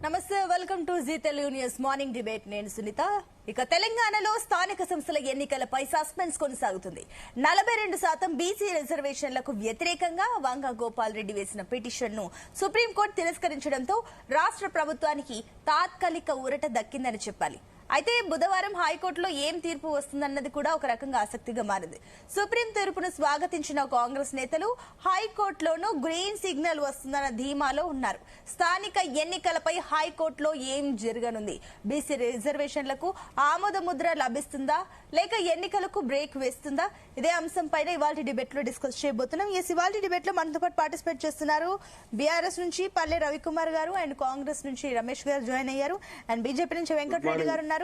నమస్తే, welcome to Zee Telugu news morning debate. నేను సునీత. ఇక తెలంగాణలో స్థానిక సంస్థల ఎన్నికలపై సస్పెన్స్ కొనసాగుతుంది. 42% బీసీ రిజర్వేషన్లకు వ్యతిరేకంగా వంగ గోపాల్ రెడ్డి వేసిన పిటిషన్ ను సుప్రీంకోర్టు తిరస్కరించడంతో రాష్ట్ర ప్రభుత్వానికి తాత్కాలిక ఊరట దక్కిందని చెప్పాలి. అయితే బుధవారం హైకోర్టులో ఏం తీర్పు వస్తుందన్నది కూడా ఒక రకంగా ఆసక్తిగా మారింది. సుప్రీం తీర్పును స్వాగతించిన కాంగ్రెస్ నేతలు హైకోర్టులోనూ గ్రీన్ సిగ్నల్ వస్తుందన్న ధీమాలో ఉన్నారు. స్థానిక ఎన్నికలపై హైకోర్టులో ఏం జరగనుంది? బీసీ రిజర్వేషన్లకు ఆమోద ముద్ర లభిస్తుందా, లేక ఎన్నికలకు బ్రేక్ వేస్తుందా? ఇదే అంశంపైన ఇవాళ డిబేట్ లో డిస్కస్ చేయబోతున్నాం. ఇవాళ డిబేట్ లో మనతో పాటు పార్టిసిపేట్ చేస్తున్నారు బీఆర్ఎస్ నుంచి పల్లె రవికుమార్ గారు, అండ్ కాంగ్రెస్ నుంచి రమేష్ గారు జాయిన్ అయ్యారు, అండ్ బీజేపీ నుంచి వెంకటరెడ్డి గారు ఉన్నారు.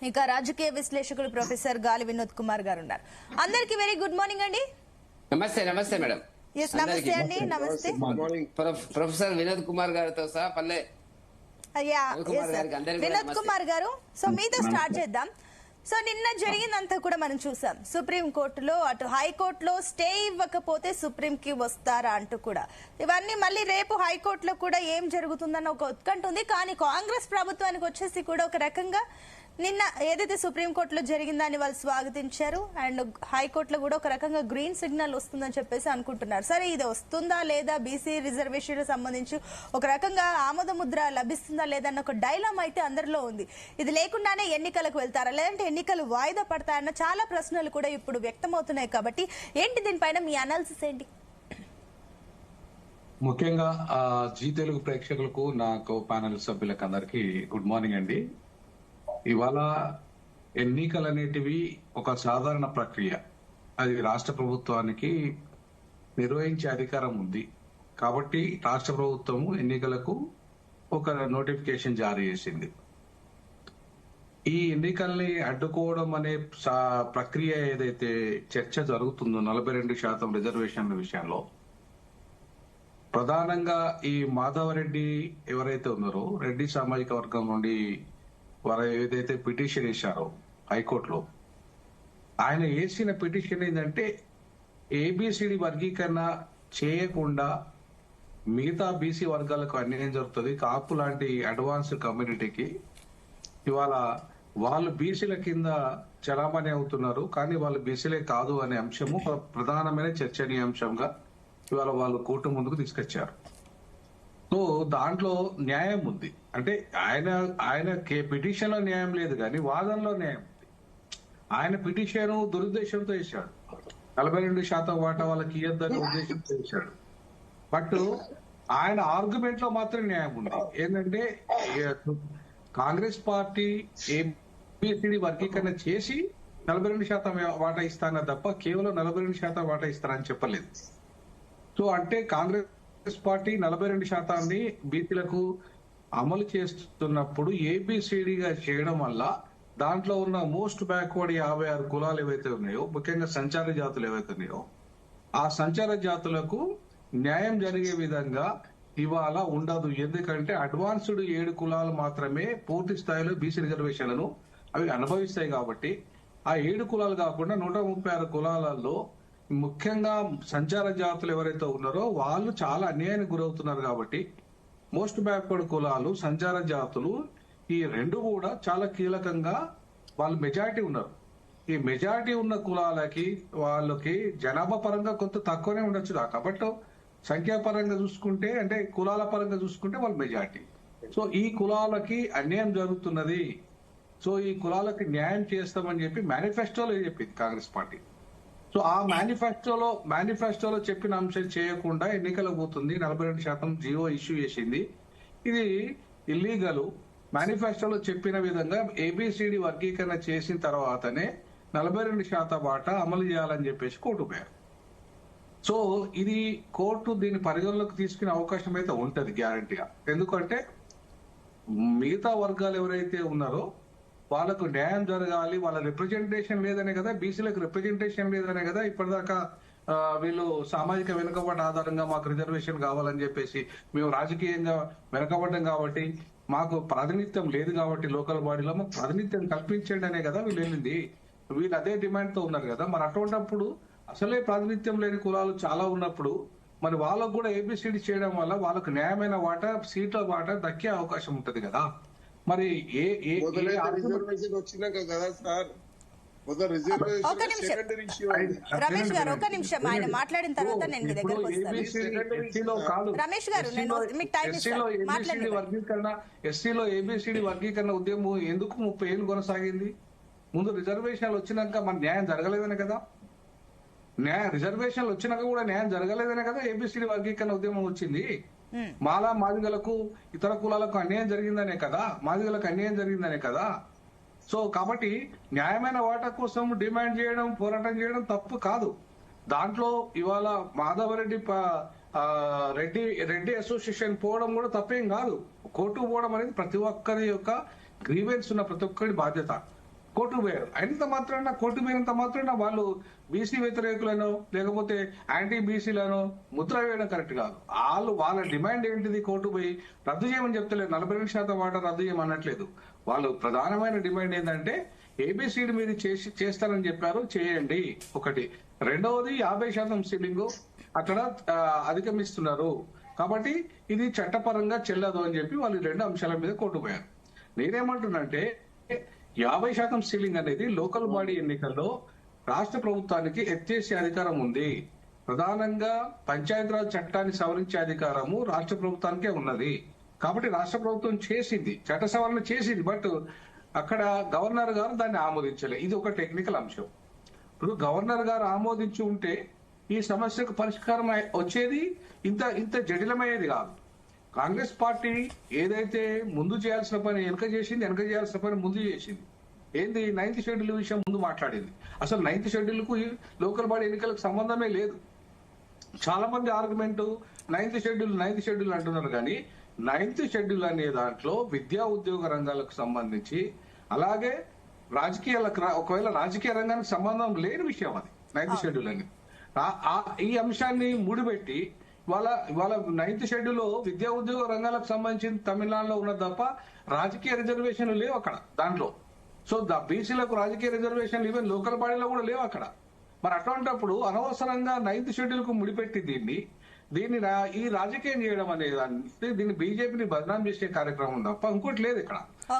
ఇక రాజకీయ విశ్లేషకులు ప్రొఫెసర్ గాలి వినోద్ కుమార్ గారు ఉన్నారు. అందరికి వెరీ గుడ్ మార్నింగ్ అండి. నమస్తే. నమస్తే మేడం. నమస్తే అండి. నమస్తే. ప్రొఫెసర్ వినోద్ కుమార్ గారితో సహా పల్లె వినోద్ కుమార్ గారు, సో మీతో స్టార్ట్ చేద్దాం. సో నిన్న జరిగిందంతా కూడా మనం చూసాం. సుప్రీం కోర్టులో అటు హైకోర్టులో స్టే ఇవ్వకపోతే సుప్రీం కి వస్తారా అంటూ కూడా ఇవన్నీ మళ్ళీ రేపు హైకోర్టులో కూడా ఏం జరుగుతుందన్న ఒక ఉత్కంఠ ఉంది. కానీ కాంగ్రెస్ ప్రభుత్వానికి వచ్చేసి కూడా ఒక రకంగా నిన్న ఏదైతే సుప్రీంకోర్టులో జరిగిందని వాళ్ళు స్వాగతించారు, అండ్ హైకోర్టులో కూడా ఒక రకంగా గ్రీన్ సిగ్నల్ వస్తుందని చెప్పేసి అనుకుంటున్నారు. సరే, ఇది వస్తుందా లేదా, బీసీ రిజర్వేషన్ సంబంధించి ఒక రకంగా ఆమోద ముద్ర లభిస్తుందా లేదన్న ఒక డైలామా అయితే అందరిలో ఉంది. ఇది లేకుండానే ఎన్నికలకు వెళ్తారా, లేదంటే ఎన్నికలు వాయిదా పడతాయన్న చాలా ప్రశ్నలు కూడా ఇప్పుడు వ్యక్తమవుతున్నాయి. కాబట్టి ఏంటి దీనిపైన మీ అనాలిసిస్ ఏంటి? ముఖ్యంగా జీ తెలుగు ప్రేక్షకులకు, నాకు ప్యానల్ సభ్యులకు అందరికీ గుడ్ మార్నింగ్ అండి. ఇవాళ ఎన్నికలు అనేటివి ఒక సాధారణ ప్రక్రియ. అది రాష్ట్ర ప్రభుత్వానికి నిర్వహించే అధికారం ఉంది కాబట్టి రాష్ట్ర ప్రభుత్వము ఎన్నికలకు ఒక నోటిఫికేషన్ జారీ చేసింది. ఈ ఎన్నికల్ని అడ్డుకోవడం అనే ప్రక్రియ ఏదైతే చర్చ జరుగుతుందో 42% రిజర్వేషన్ల విషయంలో, ప్రధానంగా ఈ మాధవరెడ్డి ఎవరైతే ఉన్నారో, రెడ్డి సామాజిక వర్గం నుండి వారు ఏదైతే పిటిషన్ వేశారో హైకోర్టులో, ఆయన వేసిన పిటిషన్ ఏంటంటే ఏబిసిడి వర్గీకరణ చేయకుండా మిగతా బీసీ వర్గాలకు అన్యాయం జరుగుతుంది. కాపు లాంటి అడ్వాన్స్ కమ్యూనిటీకి ఇవాళ వాళ్ళు బీసీల కింద చలామణి అవుతున్నారు, కానీ వాళ్ళు బీసీలే కాదు అనే అంశము ప్రధానమైన చర్చనీయాంశంగా ఇవాళ వాళ్ళు కోర్టు ముందుకు తీసుకొచ్చారు. సో దాంట్లో న్యాయం ఉంది. అంటే ఆయన పిటిషన్ లో న్యాయం లేదు, కానీ వాదనలో న్యాయం ఉంది. ఆయన పిటిషన్ దురుద్దేశంతో వేశాడు, 42% వాటా వాళ్ళకి ఇయ్యొద్దనే ఉద్దేశంతో వేశాడు. బట్ ఆయన ఆర్గ్యుమెంట్ లో మాత్రం న్యాయం ఉంది. ఏంటంటే కాంగ్రెస్ పార్టీ ఏబిసిడి వర్గీకరణ చేసి 42% వాటా ఇస్తాన తప్ప కేవలం 42% వాటా ఇస్తారని చెప్పలేదు. సో అంటే కాంగ్రెస్ పార్టీ 42% బీసీలకు అమలు చేస్తున్నప్పుడు ఏబిసిడిగా చేయడం వల్ల దాంట్లో ఉన్న మోస్ట్ బ్యాక్వర్డ్ 56 కులాలు ఏవైతే ఉన్నాయో, ముఖ్యంగా సంచార జాతులు ఏవైతే ఉన్నాయో, ఆ సంచార జాతులకు న్యాయం జరిగే విధంగా ఇవాళ ఉండదు. ఎందుకంటే అడ్వాన్స్డ్ 7 కులాలు మాత్రమే పూర్తి స్థాయిలో బీసీ రిజర్వేషన్లను అవి అనుభవిస్తాయి. కాబట్టి ఆ 7 కులాలు కాకుండా 136 కులాలలో ముఖ్యంగా సంచార జాతులు ఎవరైతే ఉన్నారో వాళ్ళు చాలా అన్యాయానికి గురవుతున్నారు. కాబట్టి మోస్ట్ బ్యాక్వర్డ్ కులాలు, సంచార జాతులు, ఈ రెండు కూడా చాలా కీలకంగా వాళ్ళు మెజారిటీ ఉన్నారు. ఈ మెజారిటీ ఉన్న కులాలకి వాళ్ళకి జనాభా పరంగా కొంత తక్కువనే ఉండొచ్చు, కాబట్టి సంఖ్యాపరంగా చూసుకుంటే, అంటే కులాల పరంగా చూసుకుంటే వాళ్ళు మెజారిటీ. సో ఈ కులాలకి అన్యాయం జరుగుతున్నది, సో ఈ కులాలకి న్యాయం చేస్తామని చెప్పి మేనిఫెస్టోలో చెప్పింది కాంగ్రెస్ పార్టీ. సో ఆ మేనిఫెస్టోలో చెప్పిన అంశం చేయకుండా ఎన్నికలకు పోతుంది. 42% జీవో ఇష్యూ చేసింది. ఇది ఇల్లీగల్. మేనిఫెస్టోలో చెప్పిన విధంగా ఏబిసిడి వర్గీకరణ చేసిన తర్వాతనే 42% వాటా అమలు చేయాలని చెప్పేసి కోర్టు పోయారు. సో ఇది కోర్టు దీని పరిగణలోకి తీసుకునే అవకాశం అయితే ఉంటది గ్యారంటీగా. ఎందుకంటే మిగతా వర్గాలు ఎవరైతే ఉన్నారో వాళ్ళకు న్యాయం జరగాలి, వాళ్ళ రిప్రజెంటేషన్ లేదనే కదా, బీసీలకు రిప్రజెంటేషన్ లేదనే కదా ఇప్పటిదాకా వీళ్ళు సామాజిక వెనుకబడ్డ ఆధారంగా మాకు రిజర్వేషన్ కావాలని చెప్పేసి, మేము రాజకీయంగా వెనుకబడ్డం కాబట్టి మాకు ప్రాతినిధ్యం లేదు కాబట్టి లోకల్ బాడీలో మాకు ప్రాతినిధ్యం కల్పించండి అనే కదా వీళ్ళు వెళ్ళింది. వీళ్ళు అదే డిమాండ్ తో ఉన్నారు కదా. మరి అటువంటిప్పుడు అసలే ప్రాతినిధ్యం లేని కులాలు చాలా ఉన్నప్పుడు మరి వాళ్ళకు కూడా ఏబిసిడి చేయడం వల్ల వాళ్ళకు న్యాయమైన వాటా సీట్ల వాటా దక్కే అవకాశం ఉంటది కదా. మరి ఏ ఏ ఏ మొదలైతే argument- రిజర్వేషన్ వచ్చినాక కదా సార్, మొదలు ఒక రిజర్వేషన్ నిమిషం. సెకండరీ ఇష్యూ రమేష్ గారు ఒక నిమిషం, ఆయన మాట్లాడిన తర్వాత నేను మీ దగ్గరకు వస్తాను. రమేష్ గారు, నేను మీకు టైం ఇస్తాను, మాట్లాడండి. ఎస్సీలో ఏబిసిడి వర్గీకరణ ఉద్యమం ఎందుకు 30 ఏళ్ళు కొనసాగింది? ముందు రిజర్వేషన్లు వచ్చినాక మన న్యాయం జరగలేదనే కదా. రిజర్వేషన్లు వచ్చినాక కూడా న్యాయం జరగలేదనే కదా ఏబిసిడి వర్గీకరణ ఉద్యమం వచ్చింది. మాలా మాదిగలకు ఇతర కులాలకు అన్యాయం జరిగిందనే కదా, మాదిగలకు అన్యాయం జరిగిందనే కదా. సో కాబట్టి న్యాయమైన వాటా కోసం డిమాండ్ చేయడం, పోరాటం చేయడం తప్పు కాదు. దాంట్లో ఇవాళ మాధవరెడ్డి రెడ్డి అసోసియేషన్ పోవడం కూడా తప్పేం కాదు. కోర్టు పోవడం అనేది ప్రతి ఒక్కరి యొక్క గ్రీవెన్స్ ఉన్న ప్రతి ఒక్కరి బాధ్యత. కోర్టు పోయారు, అయినంత మాత్రాన కోర్టు పోయినంత మాత్రాన వాళ్ళు బీసీ వ్యతిరేకులను లేకపోతే యాంటీ బీసీలను ముద్ర వేయడం కరెక్ట్ కాదు. వాళ్ళ డిమాండ్ ఏంటిది? కోర్టు పోయి రద్దు చేయమని చెప్తలేదు, 42% వాటా రద్దు చేయమనట్లేదు. వాళ్ళు ప్రధానమైన డిమాండ్ ఏంటంటే ఏబిసిడి మీరు చేస్తారని చెప్పారు, చేయండి ఒకటి. రెండవది 50% సీలింగ్ అక్కడ అధిగమిస్తున్నారు కాబట్టి ఇది చట్టపరంగా చెల్లదు అని చెప్పి వాళ్ళు 2 అంశాల మీద కోర్టు పోయారు. నేనేమంటున్నంటే 50% సీలింగ్ అనేది లోకల్ బాడీ ఎన్నికల్లో రాష్ట్ర ప్రభుత్వానికి ఎత్తేసే అధికారం ఉంది. ప్రధానంగా పంచాయతీరాజ్ చట్టాన్ని సవరించే అధికారము రాష్ట్ర ప్రభుత్వానికే ఉన్నది. కాబట్టి రాష్ట్ర ప్రభుత్వం చేసింది, చట్ట సవరణ చేసింది. బట్ అక్కడ గవర్నర్ గారు దాన్ని ఆమోదించలేదు. ఇది ఒక టెక్నికల్ అంశం. ఇప్పుడు గవర్నర్ గారు ఆమోదించి ఉంటే ఈ సమస్యకు పరిష్కారం వచ్చేది, ఇంత జటిలమయ్యేది కాదు. కాంగ్రెస్ పార్టీ ఏదైతే ముందు చేయాల్సిన పని వెనక చేసింది, వెనక చేయాల్సిన పని ముందు చేసింది. ఏంది? 9th షెడ్యూల్ విషయం ముందు మాట్లాడింది. అసలు 9th షెడ్యూల్కు లోకల్ బాడీ ఎన్నికలకు సంబంధమే లేదు. చాలా మంది ఆర్గ్యుమెంట్ 9th షెడ్యూల్ అంటున్నారు, కానీ 9th షెడ్యూల్ అనే దాంట్లో విద్యా ఉద్యోగ రంగాలకు సంబంధించి, అలాగే ఒకవేళ రాజకీయ రంగానికి సంబంధం లేని విషయం అది 9th షెడ్యూల్ అని. ఈ అంశాన్ని ముడిపెట్టి ఇవాళ 9th షెడ్యూల్ విద్యా ఉద్యోగ రంగాలకు సంబంధించి తమిళనాడులో ఉన్నది తప్ప రాజకీయ రిజర్వేషన్లు లేవు అక్కడ దాంట్లో. సో బీసీలకు రాజకీయ రిజర్వేషన్లు ఈవెన్ లోకల్ బాడీలో కూడా లేవు అక్కడ. మరి అటువంటిప్పుడు అనవసరంగా 9th షెడ్యూల్ కు ముడిపెట్టి దీన్ని ఈ రాజకీయం చేయడం అనేది దీన్ని బీజేపీని బదనాం చేసే కార్యక్రమం తప్ప ఇంకోటి లేదు ఇక్కడ.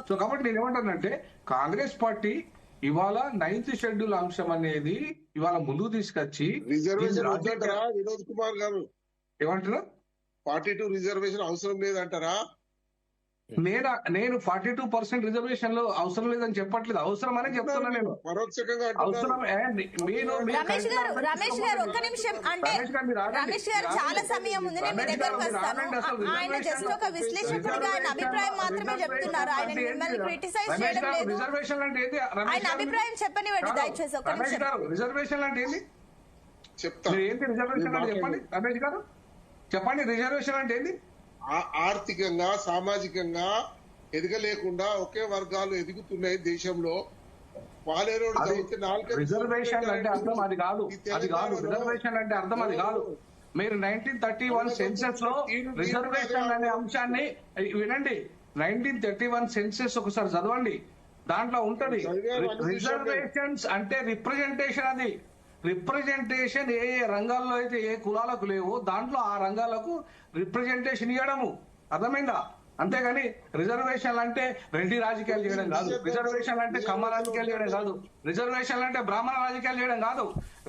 సో కాబట్టి నేను ఏమంటానంటే కాంగ్రెస్ పార్టీ ఇవాళ 9th షెడ్యూల్ అంశం అనేది ఇవాళ ముందుకు తీసుకొచ్చి రిజర్వేషన్ వద్దంటారా వినోద్ కుమార్ గారు? ఏమంటారు? 42 రిజర్వేషన్ అవసరం లేదంటారా? నేను 42% రిజర్వేషన్ లో అవసరం లేదని చెప్పట్లేదు, అవసరం అని చెప్తున్నా. నేను పరోక్షంగా అవసరం రమేష్ గారు ఒక్క నిమిషం, అంటే రమేష్ గారు చాలా సమయం ఉంది, నేను మీ దగ్గరకు వస్తాను. ఆయన జస్ట్ ఒక విశ్లేషకుడిగా ఆయన అభిప్రాయం మాత్రమే చెప్తున్నారు, ఆయన మిమ్మల్ని క్రిటిసైజ్ చేయడం లేదు. రిజర్వేషన్ అంటే ఏంది? ఆయన అభిప్రాయం చెప్పనివ్వండి దయచేసి ఒక్క నిమిషం. రిజర్వేషన్ అంటే ఏంది చెప్తా. ఏంటి రిజర్వేషన్ అంటే చెప్పండి రమేష్ గారు, చెప్పండి. రిజర్వేషన్ అంటే ఏంది? ఆర్థికంగా సామాజికంగా ఎదగలేకుండా ఒకే వర్గాలు ఎదుగుతున్నాయి దేశంలో. రిజర్వేషన్ అంటే అర్థం అది కాదు. రిజర్వేషన్ అంటే అర్థం అది కాదు. మీరు 1931 సెన్సెస్ లో రిజర్వేషన్ అనే అంశాన్ని వినండి. 1931 సెన్సెస్ ఒకసారి చదవండి, దాంట్లో ఉంటది. రిజర్వేషన్స్ అంటే రిప్రజెంటేషన్. అది రిప్రజెంటేషన్ ఏ రంగాల్లో అయితే ఏ కులాలకు లేవో దాంట్లో ఆ రంగాలకు రిప్రజెంటేషన్ ఇవ్వడము. అర్థమైందా? అంతేగాని రిజర్వేషన్లు అంటే రెడ్డి రాజకీయాలు చేయడం కాదు, రిజర్వేషన్లు అంటే కమ్మ రాజకీయాలు చేయడం కాదు, రిజర్వేషన్లు అంటే బ్రాహ్మణ రాజకీయాలు చేయడం కాదు.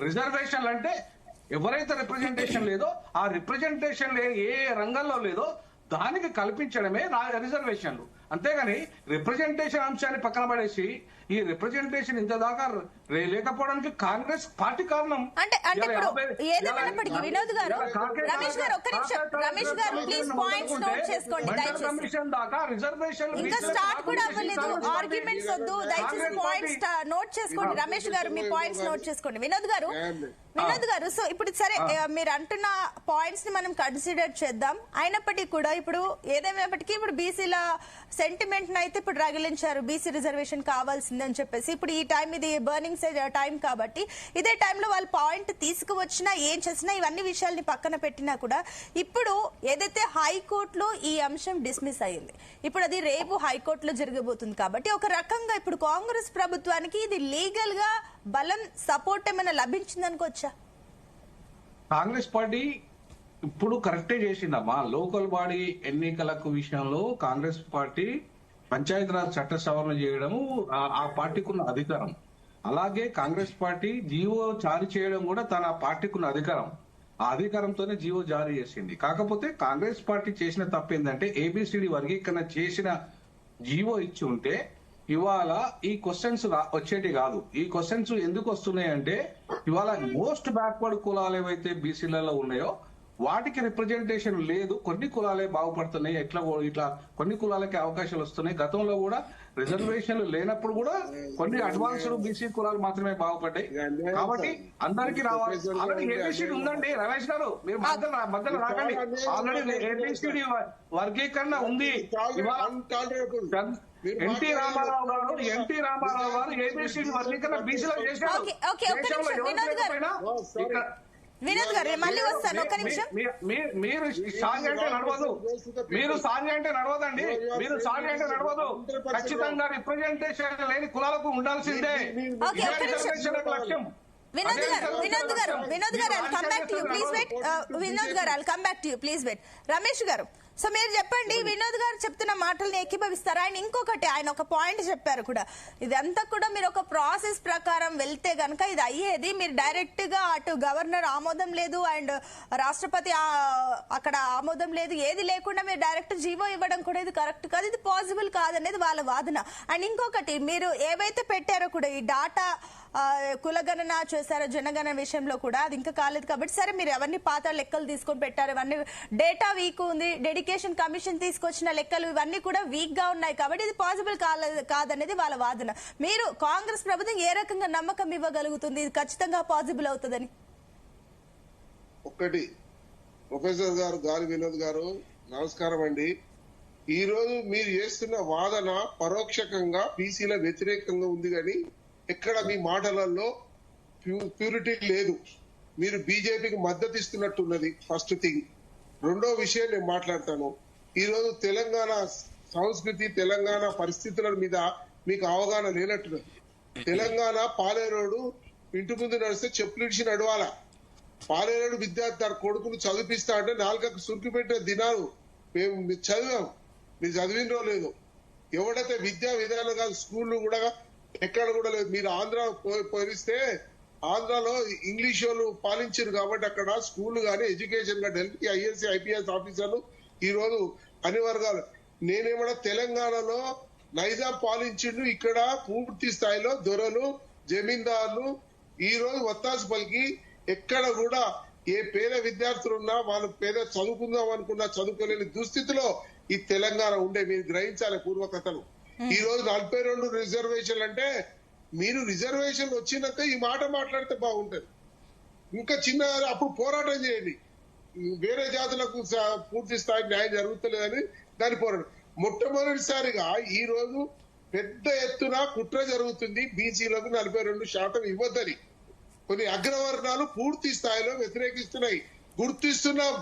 రిజర్వేషన్లు అంటే ఎవరైతే రిప్రజెంటేషన్ లేదో ఆ రిప్రజెంటేషన్ ఏ రంగంలో లేదో దానికి కల్పించడమే రిజర్వేషన్లు. అంతేగాని రిప్రజెంటేషన్ అంశాన్ని పక్కన పడేసి ఈ రిప్రజెంటేషన్ ఇంత దాకా లేకపోవడానికి కాంగ్రెస్ పార్టీ కారణం. అంటే ఇప్పుడు ఏదేమైనప్పటికీ వినోద్ గారు, రమేష్ గారు ఒక్క నిమిషం, రమేష్ గారు ప్లీజ్ పాయింట్స్ నోట్ చేసుకోండి దయచేసి. ఇంకా స్టార్ట్ కూడా అవ్వలేదు, ఆర్గ్యుమెంట్స్ వద్దు దయచేసి, పాయింట్స్ నోట్ చేసుకోండి. రమేష్ గారు మీ పాయింట్స్ నోట్ చేసుకోండి. వినోద్ గారు, సో ఇప్పుడు సరే మీరు అంటున్న పాయింట్స్ ని మనం కన్సిడర్ చేద్దాం. అయినప్పటికీ కూడా ఇప్పుడు ఏదేమైనప్పటికీ ఇప్పుడు బీసీల సెంటిమెంట్ అయితే ఇప్పుడు రగిలించారు, బీసీ రిజర్వేషన్ కావాల్సిందని చెప్పేసి. ఇప్పుడు ఈ టైం ఇది బర్నింగ్ టైం కాబట్టి ఇదే టైంలో వాళ్ళు పాయింట్ తీసుకువచ్చినా ఏం చేసినా ఇవన్నీ విషయాల్ని పక్కన పెట్టినా కూడా ఇప్పుడు ఏదైతే హైకోర్టులో ఈ అంశం డిస్మిస్ అయ్యింది, ఇప్పుడు అది రేపు హైకోర్టులో జరగబోతుంది. కాబట్టి ఒక రకంగా ఇప్పుడు కాంగ్రెస్ ప్రభుత్వానికి ఇది లీగల్ గా బలం సపోర్ట్ ఏమైనా లభించింది అనుకోవచ్చా? కాంగ్రెస్ పార్టీ ఇప్పుడు కరెక్టే చేసిందమ్మా. లోకల్ బాడీ ఎన్నికలకు విషయంలో కాంగ్రెస్ పార్టీ పంచాయతీరాజ్ చట్ట సవరణ చేయడం ఆ పార్టీకి ఉన్న అధికారం. అలాగే కాంగ్రెస్ పార్టీ జీవో జారీ చేయడం కూడా తన పార్టీకి ఉన్న అధికారం. ఆ అధికారంతోనే జీవో జారీ చేసింది. కాకపోతే కాంగ్రెస్ పార్టీ చేసిన తప్పు ఏంటంటే ఏబిసిడి వర్గీకరణ చేసిన జీవో ఇచ్చి ఉంటే ఇవాళ ఈ క్వశ్చన్స్ వచ్చేటి కాదు. ఈ క్వశ్చన్స్ ఎందుకు వస్తున్నాయంటే ఇవాళ మోస్ట్ బ్యాక్వర్డ్ కులాలు ఏవైతే బీసీలలో ఉన్నాయో వాటికి రిప్రజెంటేషన్ లేదు. కొన్ని కులాలే బాగుపడుతున్నాయి. ఇట్లా కొన్ని కులాలకి అవకాశాలు వస్తున్నాయి. గతంలో కూడా రిజర్వేషన్లు లేనప్పుడు కూడా కొన్ని అడ్వాన్స్డ్ బీసీ కులాలు మాత్రమే బాగుపడ్డాయి. కాబట్టి అందరికీ రావాలి. ఆల్రెడీ ఏబిసిడి ఉందండి రమేష్ గారు, మీరు మధ్యలో రాకండి. ఆల్రెడీ ఏబిసిడి వర్గీకరణ ఉంది. ఎన్టీ రామారావు గారు ఏబిసిడి వర్గీకరణ బీసీలో చేశారు. దేశంలో ఎవరు లేకపోయినా వినోద్ గారు మళ్ళీ వస్తాను, ఒక్క నిమిషం. మీరు సాగి అంటే నడవదు. మీరు సాగి అంటే నడవదండి. మీరు సాగి అంటే నడవదు. ఖచ్చితంగా రిప్రజెంటేషన్ లేని కులాలకు ఉండాల్సిందే లక్ష్యం. వినోద్ గారు I'll come back to you. Please wait. Vinod గారు I'll come back to you. Please wait. Ramesh గారు, సో మీరు చెప్పండి, వినోద్ గారు చెప్తున్న మాటల్ని ఏకీభవిస్తారు. ఆయన ఇంకొకటి ఆయన ఒక పాయింట్ చెప్పారు కూడా, ఇదంతా కూడా మీరు ఒక ప్రాసెస్ ప్రకారం వెళ్తే గనక ఇది అయ్యేది. మీరు డైరెక్ట్ గా అటు గవర్నర్ ఆమోదం లేదు అండ్ రాష్ట్రపతి అక్కడ ఆమోదం లేదు, ఏది లేకుండా మీరు డైరెక్ట్ జీవో ఇవ్వడం కూడా ఇది కరెక్ట్ కాదు, ఇది పాసిబుల్ కాదనేది వాళ్ళ వాదన. అండ్ ఇంకొకటి మీరు ఏవైతే పెట్టారో కూడా ఈ డాటా కులగణన చేశారో జనగణన విషయంలో కూడా అది ఇంకా కాలేదు కాబట్టి సరే మీరు ఎవరిని పాత లెక్కలు తీసుకొని పెట్టారు, ఇవన్నీ డేటా వీక్ ఉంది, డెడికేషన్ కమిషన్ తీసుకొచ్చిన లెక్కలు ఇవన్నీ కూడా వీక్ గా ఉన్నాయి కాబట్టి ఇది పాసిబుల్ కాదనేది వాళ్ళ వాదన. మీరు కాంగ్రెస్ ప్రభుత్వం ఏ రకంగా నమ్మకం ఇవ్వగలుగుతుంది ఇది ఖచ్చితంగా పాసిబుల్ అవుతుందని? ఒకటి ప్రొఫెసర్ గారు గాలి వినోద్ గారు నమస్కారం అండి. ఈ రోజు మీరు చేస్తున్న వాదన పరోక్షకంగా బీసీల వ్యతిరేకంగా ఉంది కానీ ఎక్కడ మీ మాటలలో ప్యూరిటీ లేదు. మీరు బీజేపీకి మద్దతు ఇస్తున్నట్టున్నది ఫస్ట్ థింగ్. రెండో విషయం నేను మాట్లాడతాను. ఈ రోజు తెలంగాణ సంస్కృతి తెలంగాణ పరిస్థితుల మీద మీకు అవగాహన లేనట్టున్నది. తెలంగాణ పాలేరోడు ఇంటి ముందు నడిస్తే చెప్పులు ఇడిచి నడవాల. పాలేరోడు విద్యార్థి తన కొడుకును చదివిస్తా అంటే నాలుగకు సురికి పెట్టే దినాలు మేము చదివాం. మీరు చదివినో లేదు. ఎవడైతే విద్యా విధానం కాదు స్కూళ్ళు కూడా ఎక్కడ కూడా లేదు. మీరు ఆంధ్ర పోలిస్తే ఆంధ్రాలో ఇంగ్లీష్ వాళ్ళు పాలించారు కాబట్టి అక్కడ స్కూల్ గానీ ఎడ్యుకేషన్ గా ఢిల్లీ ఐఎస్సీ ఐపీఎస్ ఆఫీసర్లు ఈ రోజు అన్ని వర్గాలు. నేనేమన్నా తెలంగాణలో నైజాం పాలించిండు, ఇక్కడ పూర్తి స్థాయిలో దొరలు జమీందారులు ఈ రోజు వత్తాసు పలికి ఎక్కడ కూడా ఏ పేద విద్యార్థులు ఉన్నా వాళ్ళు పేద చదువుకుందాం అనుకున్నా చదువుకోలేని దుస్థితిలో ఈ తెలంగాణ ఉండే. మీరు గ్రహించాలి పూర్వకథలు. ఈ రోజు 42 రిజర్వేషన్లు అంటే మీరు రిజర్వేషన్ వచ్చినాక ఈ మాట మాట్లాడితే బాగుంటది. ఇంకా చిన్న అప్పుడు పోరాటం చేయండి. వేరే జాతులకు పూర్తి స్థాయి న్యాయం జరుగుతలేదని దాని పోరాటం. మొట్టమొదటిసారిగా ఈ రోజు పెద్ద ఎత్తున కుట్ర జరుగుతుంది. బీసీలకు 42% ఇవ్వద్దని కొన్ని అగ్రవర్ణాలు పూర్తి స్థాయిలో వ్యతిరేకిస్తున్నాయి. గుర్తిస్తున్నాం.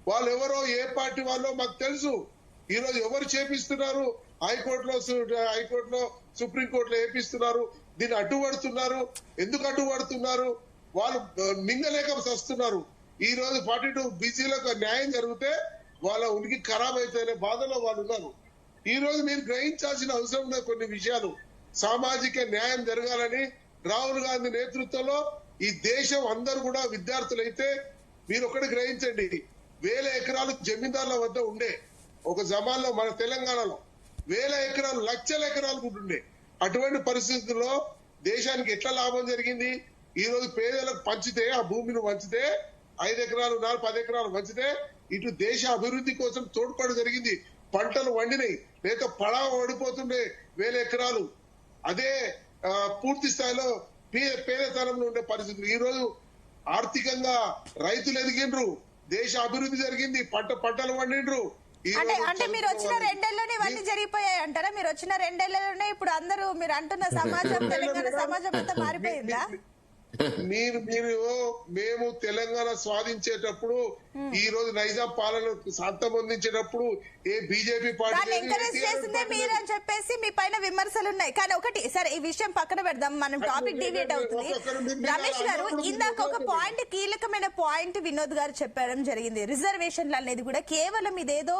వాళ్ళు ఎవరో ఏ పార్టీ వాళ్ళో మాకు తెలుసు. ఈ రోజు ఎవరు చేపిస్తున్నారు? హైకోర్టులో సుప్రీంకోర్టులో ఏపిస్తున్నారు. దీన్ని అడ్డుపడుతున్నారు. ఎందుకు అడ్డుపడుతున్నారు? వాళ్ళు మింగలేక వస్తున్నారు. ఈ రోజు 42 బీసీలకు న్యాయం జరిగితే వాళ్ళ ఉనికి ఖరాబ్ అవుతాయనే బాధలో వాళ్ళు ఉన్నారు. ఈ రోజు మీరు గ్రహించాల్సిన అవసరం ఉన్న కొన్ని విషయాలు. సామాజిక న్యాయం జరగాలని రాహుల్ గాంధీ నేతృత్వంలో ఈ దేశం అందరూ కూడా విద్యార్థులైతే మీరు ఒకటి గ్రహించండి. 1000 ఎకరాలు జమీందారుల వద్ద ఉండే ఒక జమాన్లో మన తెలంగాణలో 1000 ఎకరాలు లక్షల ఎకరాలు కూడా ఉండే. అటువంటి పరిస్థితుల్లో దేశానికి ఎట్లా లాభం జరిగింది? ఈ రోజు పేదలకు పంచితే ఆ భూమిని పంచితే 5 ఎకరాలు 10 ఎకరాలు పంచితే ఇటు దేశ అభివృద్ధి కోసం తోడ్పాటు జరిగింది. పంటలు వండినాయి. లేక పడావ పడిపోతుండే 1000 ఎకరాలు. అదే పూర్తి స్థాయిలో పేదతనంలో ఉండే పరిస్థితులు. ఈ రోజు ఆర్థికంగా రైతులు ఎదిగిండ్రు. దేశ అభివృద్ధి జరిగింది. పంటలు వండిండ్రు. అంటే మీరు వచ్చిన 2 ఏళ్లలోనే ఇవన్నీ జరిగిపోయాయి అంటారా? మీరు వచ్చిన 2 ఏళ్లలోనే ఇప్పుడు అందరూ మీరు అంటున్న సమాజం తెలంగాణ సమాజం అంతా మారిపోయిందా? మీరు మేము తెలంగాణ స్వాధించేటప్పుడు ఈ రోజు నైజాం పాలన అంతమొందించేటప్పుడు ఏ బీజేపీ దాన్ని పార్టీ ఎంకరేజ్ చేసిందే మీరని చెప్పేసి మీ పైన విమర్శలు ఉన్నాయి. కానీ ఒకటి సరే, ఈ విషయం పక్కన పెడదాం, మనం టాపిక్ డివియేట్ అవుతుంది. రమేష్ గారు ఇందాక ఒక పాయింట్, కీలకమైన పాయింట్ వినోద్ గారు చెప్పడం జరిగింది. రిజర్వేషన్లు అనేది కూడా కేవలం ఇదేదో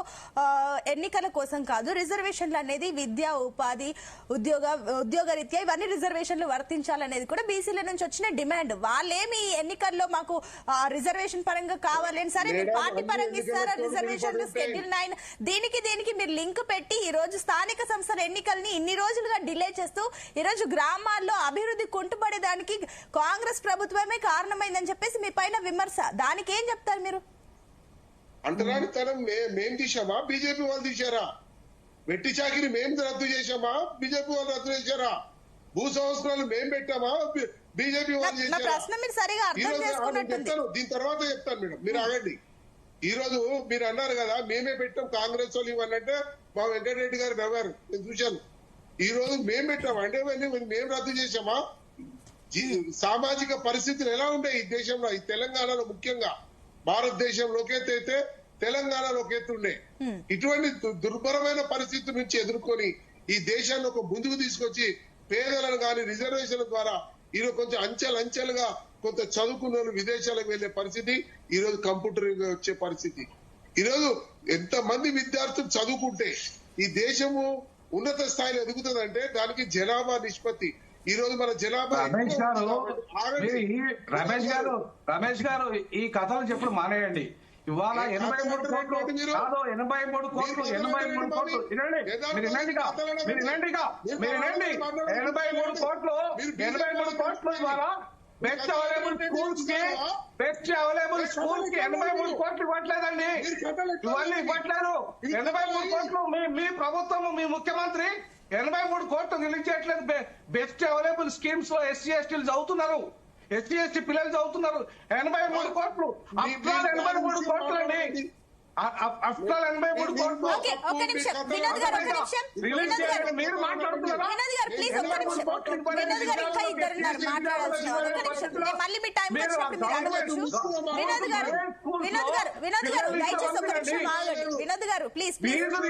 ఎన్నికల కోసం కాదు. రిజర్వేషన్లు అనేది విద్య, ఉపాధి, ఉద్యోగరీత్యా ఇవన్నీ రిజర్వేషన్లు వర్తించాలనేది కూడా బీసీల నుంచి వచ్చిన డిమాండ్. వాళ్ళేమి ఎన్నికల్లో మాకు రిజర్వేషన్ పరంగా కావాలని, సరే మీరు పార్టీ పరంగా ఇస్తారా రిజర్వేషన్లు, షెడ్యూల్ 9 దీనికి మీరు లింక్ పెట్టి ఈ రోజు స్థానిక సంస్థల ఎన్నికల్ని ఇన్ని రోజులుగా డిలే చేస్తూ ఈ రోజు గ్రామాల్లో అభివృద్ధి కుంటుపడేదానికి కాంగ్రెస్ ప్రభుత్వమే కారణమైందని చెప్పేసి మీ పైన విమర్శ. దానికి ఏం చెప్తారు మీరు? అంటరానితనం మేం తీసామా, బీజేపీ వాళ్ళు తీశారా? వెట్టి చాకిరి మేం రద్దు చేశామా, బీజేపీ వాళ్ళు రద్దు చేశారా? భూ సంస్కరణలు మేం పెట్టామా, బీజేపీ వాళ్ళు నా చేశారా? ప్రశ్న మీరు సరిగా అర్థం చేసుకున్నట్టుంది. దీని తర్వాత చెప్తాను మేడం, మీరు ఆగండి. ఈ రోజు మీరు అన్నారు కదా మేమే పెట్టాం కాంగ్రెస్ వాళ్ళు ఇవ్వాలంటే మా వెంకటరెడ్డి గారు నవ్వారు, నేను చూశాను. ఈ రోజు మేం పెట్టాం అంటే మేము రద్దు చేశామా? సామాజిక పరిస్థితులు ఎలా ఉంటాయి ఈ దేశంలో, ఈ తెలంగాణలో ముఖ్యంగా, భారతదేశంలో అయితే తెలంగాణలో ఉండే ఇటువంటి దుర్భరమైన పరిస్థితుల నుంచి ఎదుర్కొని ఈ దేశాన్ని ఒక ముందుకు తీసుకొచ్చి పేదలను కానీ రిజర్వేషన్ల ద్వారా ఈరోజు కొంచెం అంచెలుగా కొంత చదువుకున్న విదేశాలకు వెళ్లే పరిస్థితి, ఈ రోజు కంప్యూటర్ వచ్చే పరిస్థితి. ఈ రోజు ఎంతమంది విద్యార్థులు చదువుకుంటే ఈ దేశము ఉన్నత స్థాయిలో ఎదుగుతుందంటే దానికి జనాభా నిష్పత్తి. ఈ రోజు మన జనాభా రమేష్ గారు ఈ కథలు చెప్పుడు మానేయండి. ఇవాళ 83 కోట్లు కాదు, 83 కోట్లు 83 కోట్లు వినండి, మీరు వినండిగా 83 కోట్లు ఇవాళ బెస్ట్ అవైలబుల్ స్కూల్స్ కి 83 కోట్లు ఇవ్వట్లేదండి. ఇవన్నీ ఇవ్వట్లేదు. 83 కోట్లు మీ ప్రభుత్వం, మీ ముఖ్యమంత్రి 83 కోట్లు రిలీజ్ చేయట్లేదు. బెస్ట్ అవైలబుల్ స్కీమ్స్ లో ఎస్సీ ఎస్టీలు చదువుతున్నారు, ఎస్సీ ఎస్టీ పిల్లలు చదువుతున్నారు. 83 కోట్లు, అఫ్టర్ 83 కోట్లు అండి, అఫ్టర్ 83 కోట్లు. ఒక నిమిషం వినోద్ గారు, ఒక నిమిషం మీరు మాట్లాడుతున్నారా? వినోద్ గారు ప్లీజ్ ఒక్క నిమిషం. వినోద్ గారు ఇంకా ఇద్దరు మాట్లాడాల్సిన వాళ్ళు. ఒక నిమిషం, మళ్ళీ మీ టైం వచ్చినప్పుడు మీరు అడగచ్చు. వినోద్ గారు దయచేసి ఒక నిమిషం ఆగండి. వినోద్ గారు ప్లీజ్ వినోద్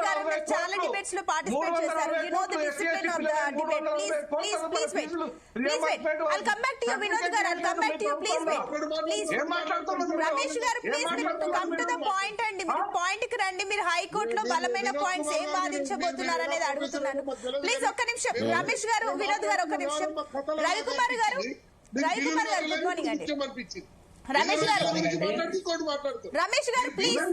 గారు మీరు చాలా డిబేట్స్ లో పార్టిసిపేట్ చేశారు. Vinod discipline of the debate. Please wait. I'll come back to you, Vinod గారు. I'll come back to you. Please wait. Ramesh గారు please come to the point అండి. మీరు పాయింట్ కి రండి. మీరు హైకోర్టులో బలమైన పాయింట్స్ ఏం వాదించబోతున్నారు అనేది అడుగుతున్నాను. ప్లీజ్ ఒక్క నిమిషం. రమేష్ గారు, వినోద్ గారు ఒక్క నిమిషం. రవికుమార్ గారు గుడ్ మార్నింగ్ అండి. రమేష్ గారు ప్లీజ్,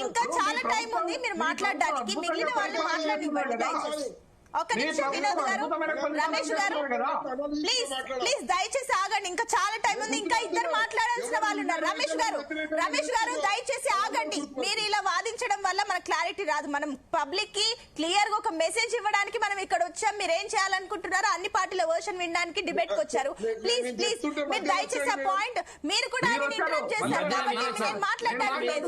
ఇంకా చాలా టైం ఉంది మీరు మాట్లాడడానికి. మిగిలిన వాళ్ళు మాట్లాడివ్వండి దయచేసి. ఒక్క నిమిషం వినోద్ గారు. రమేష్ గారు ప్లీజ్ దయచేసి ఆగండి. ఇంకా చాలా టైం ఉంది. ఇంకా ఇద్దరు మాట్లాడాల్సిన వాళ్ళు ఉన్నారు. రమేష్ గారు దయచేసి ఆగండి. మీరు ఇలా వాదించడం వల్ల మనకు క్లారిటీ రాదు. మనం పబ్లిక్ కి క్లియర్ గా ఒక మెసేజ్ ఇవ్వడానికి మనం ఇక్కడ వచ్చాం. మీరు ఏం చేయాలనుకుంటున్నారో అన్ని పార్టీల వర్షన్ వినడానికి డిబేట్ కి వచ్చారు. ప్లీజ్ మీరు దయచేసి ఆ పాయింట్, మీరు కూడా ఆయన ఇంటరప్ట్ చేశారు కాబట్టి నేను మాట్లాడడానికి లేదు.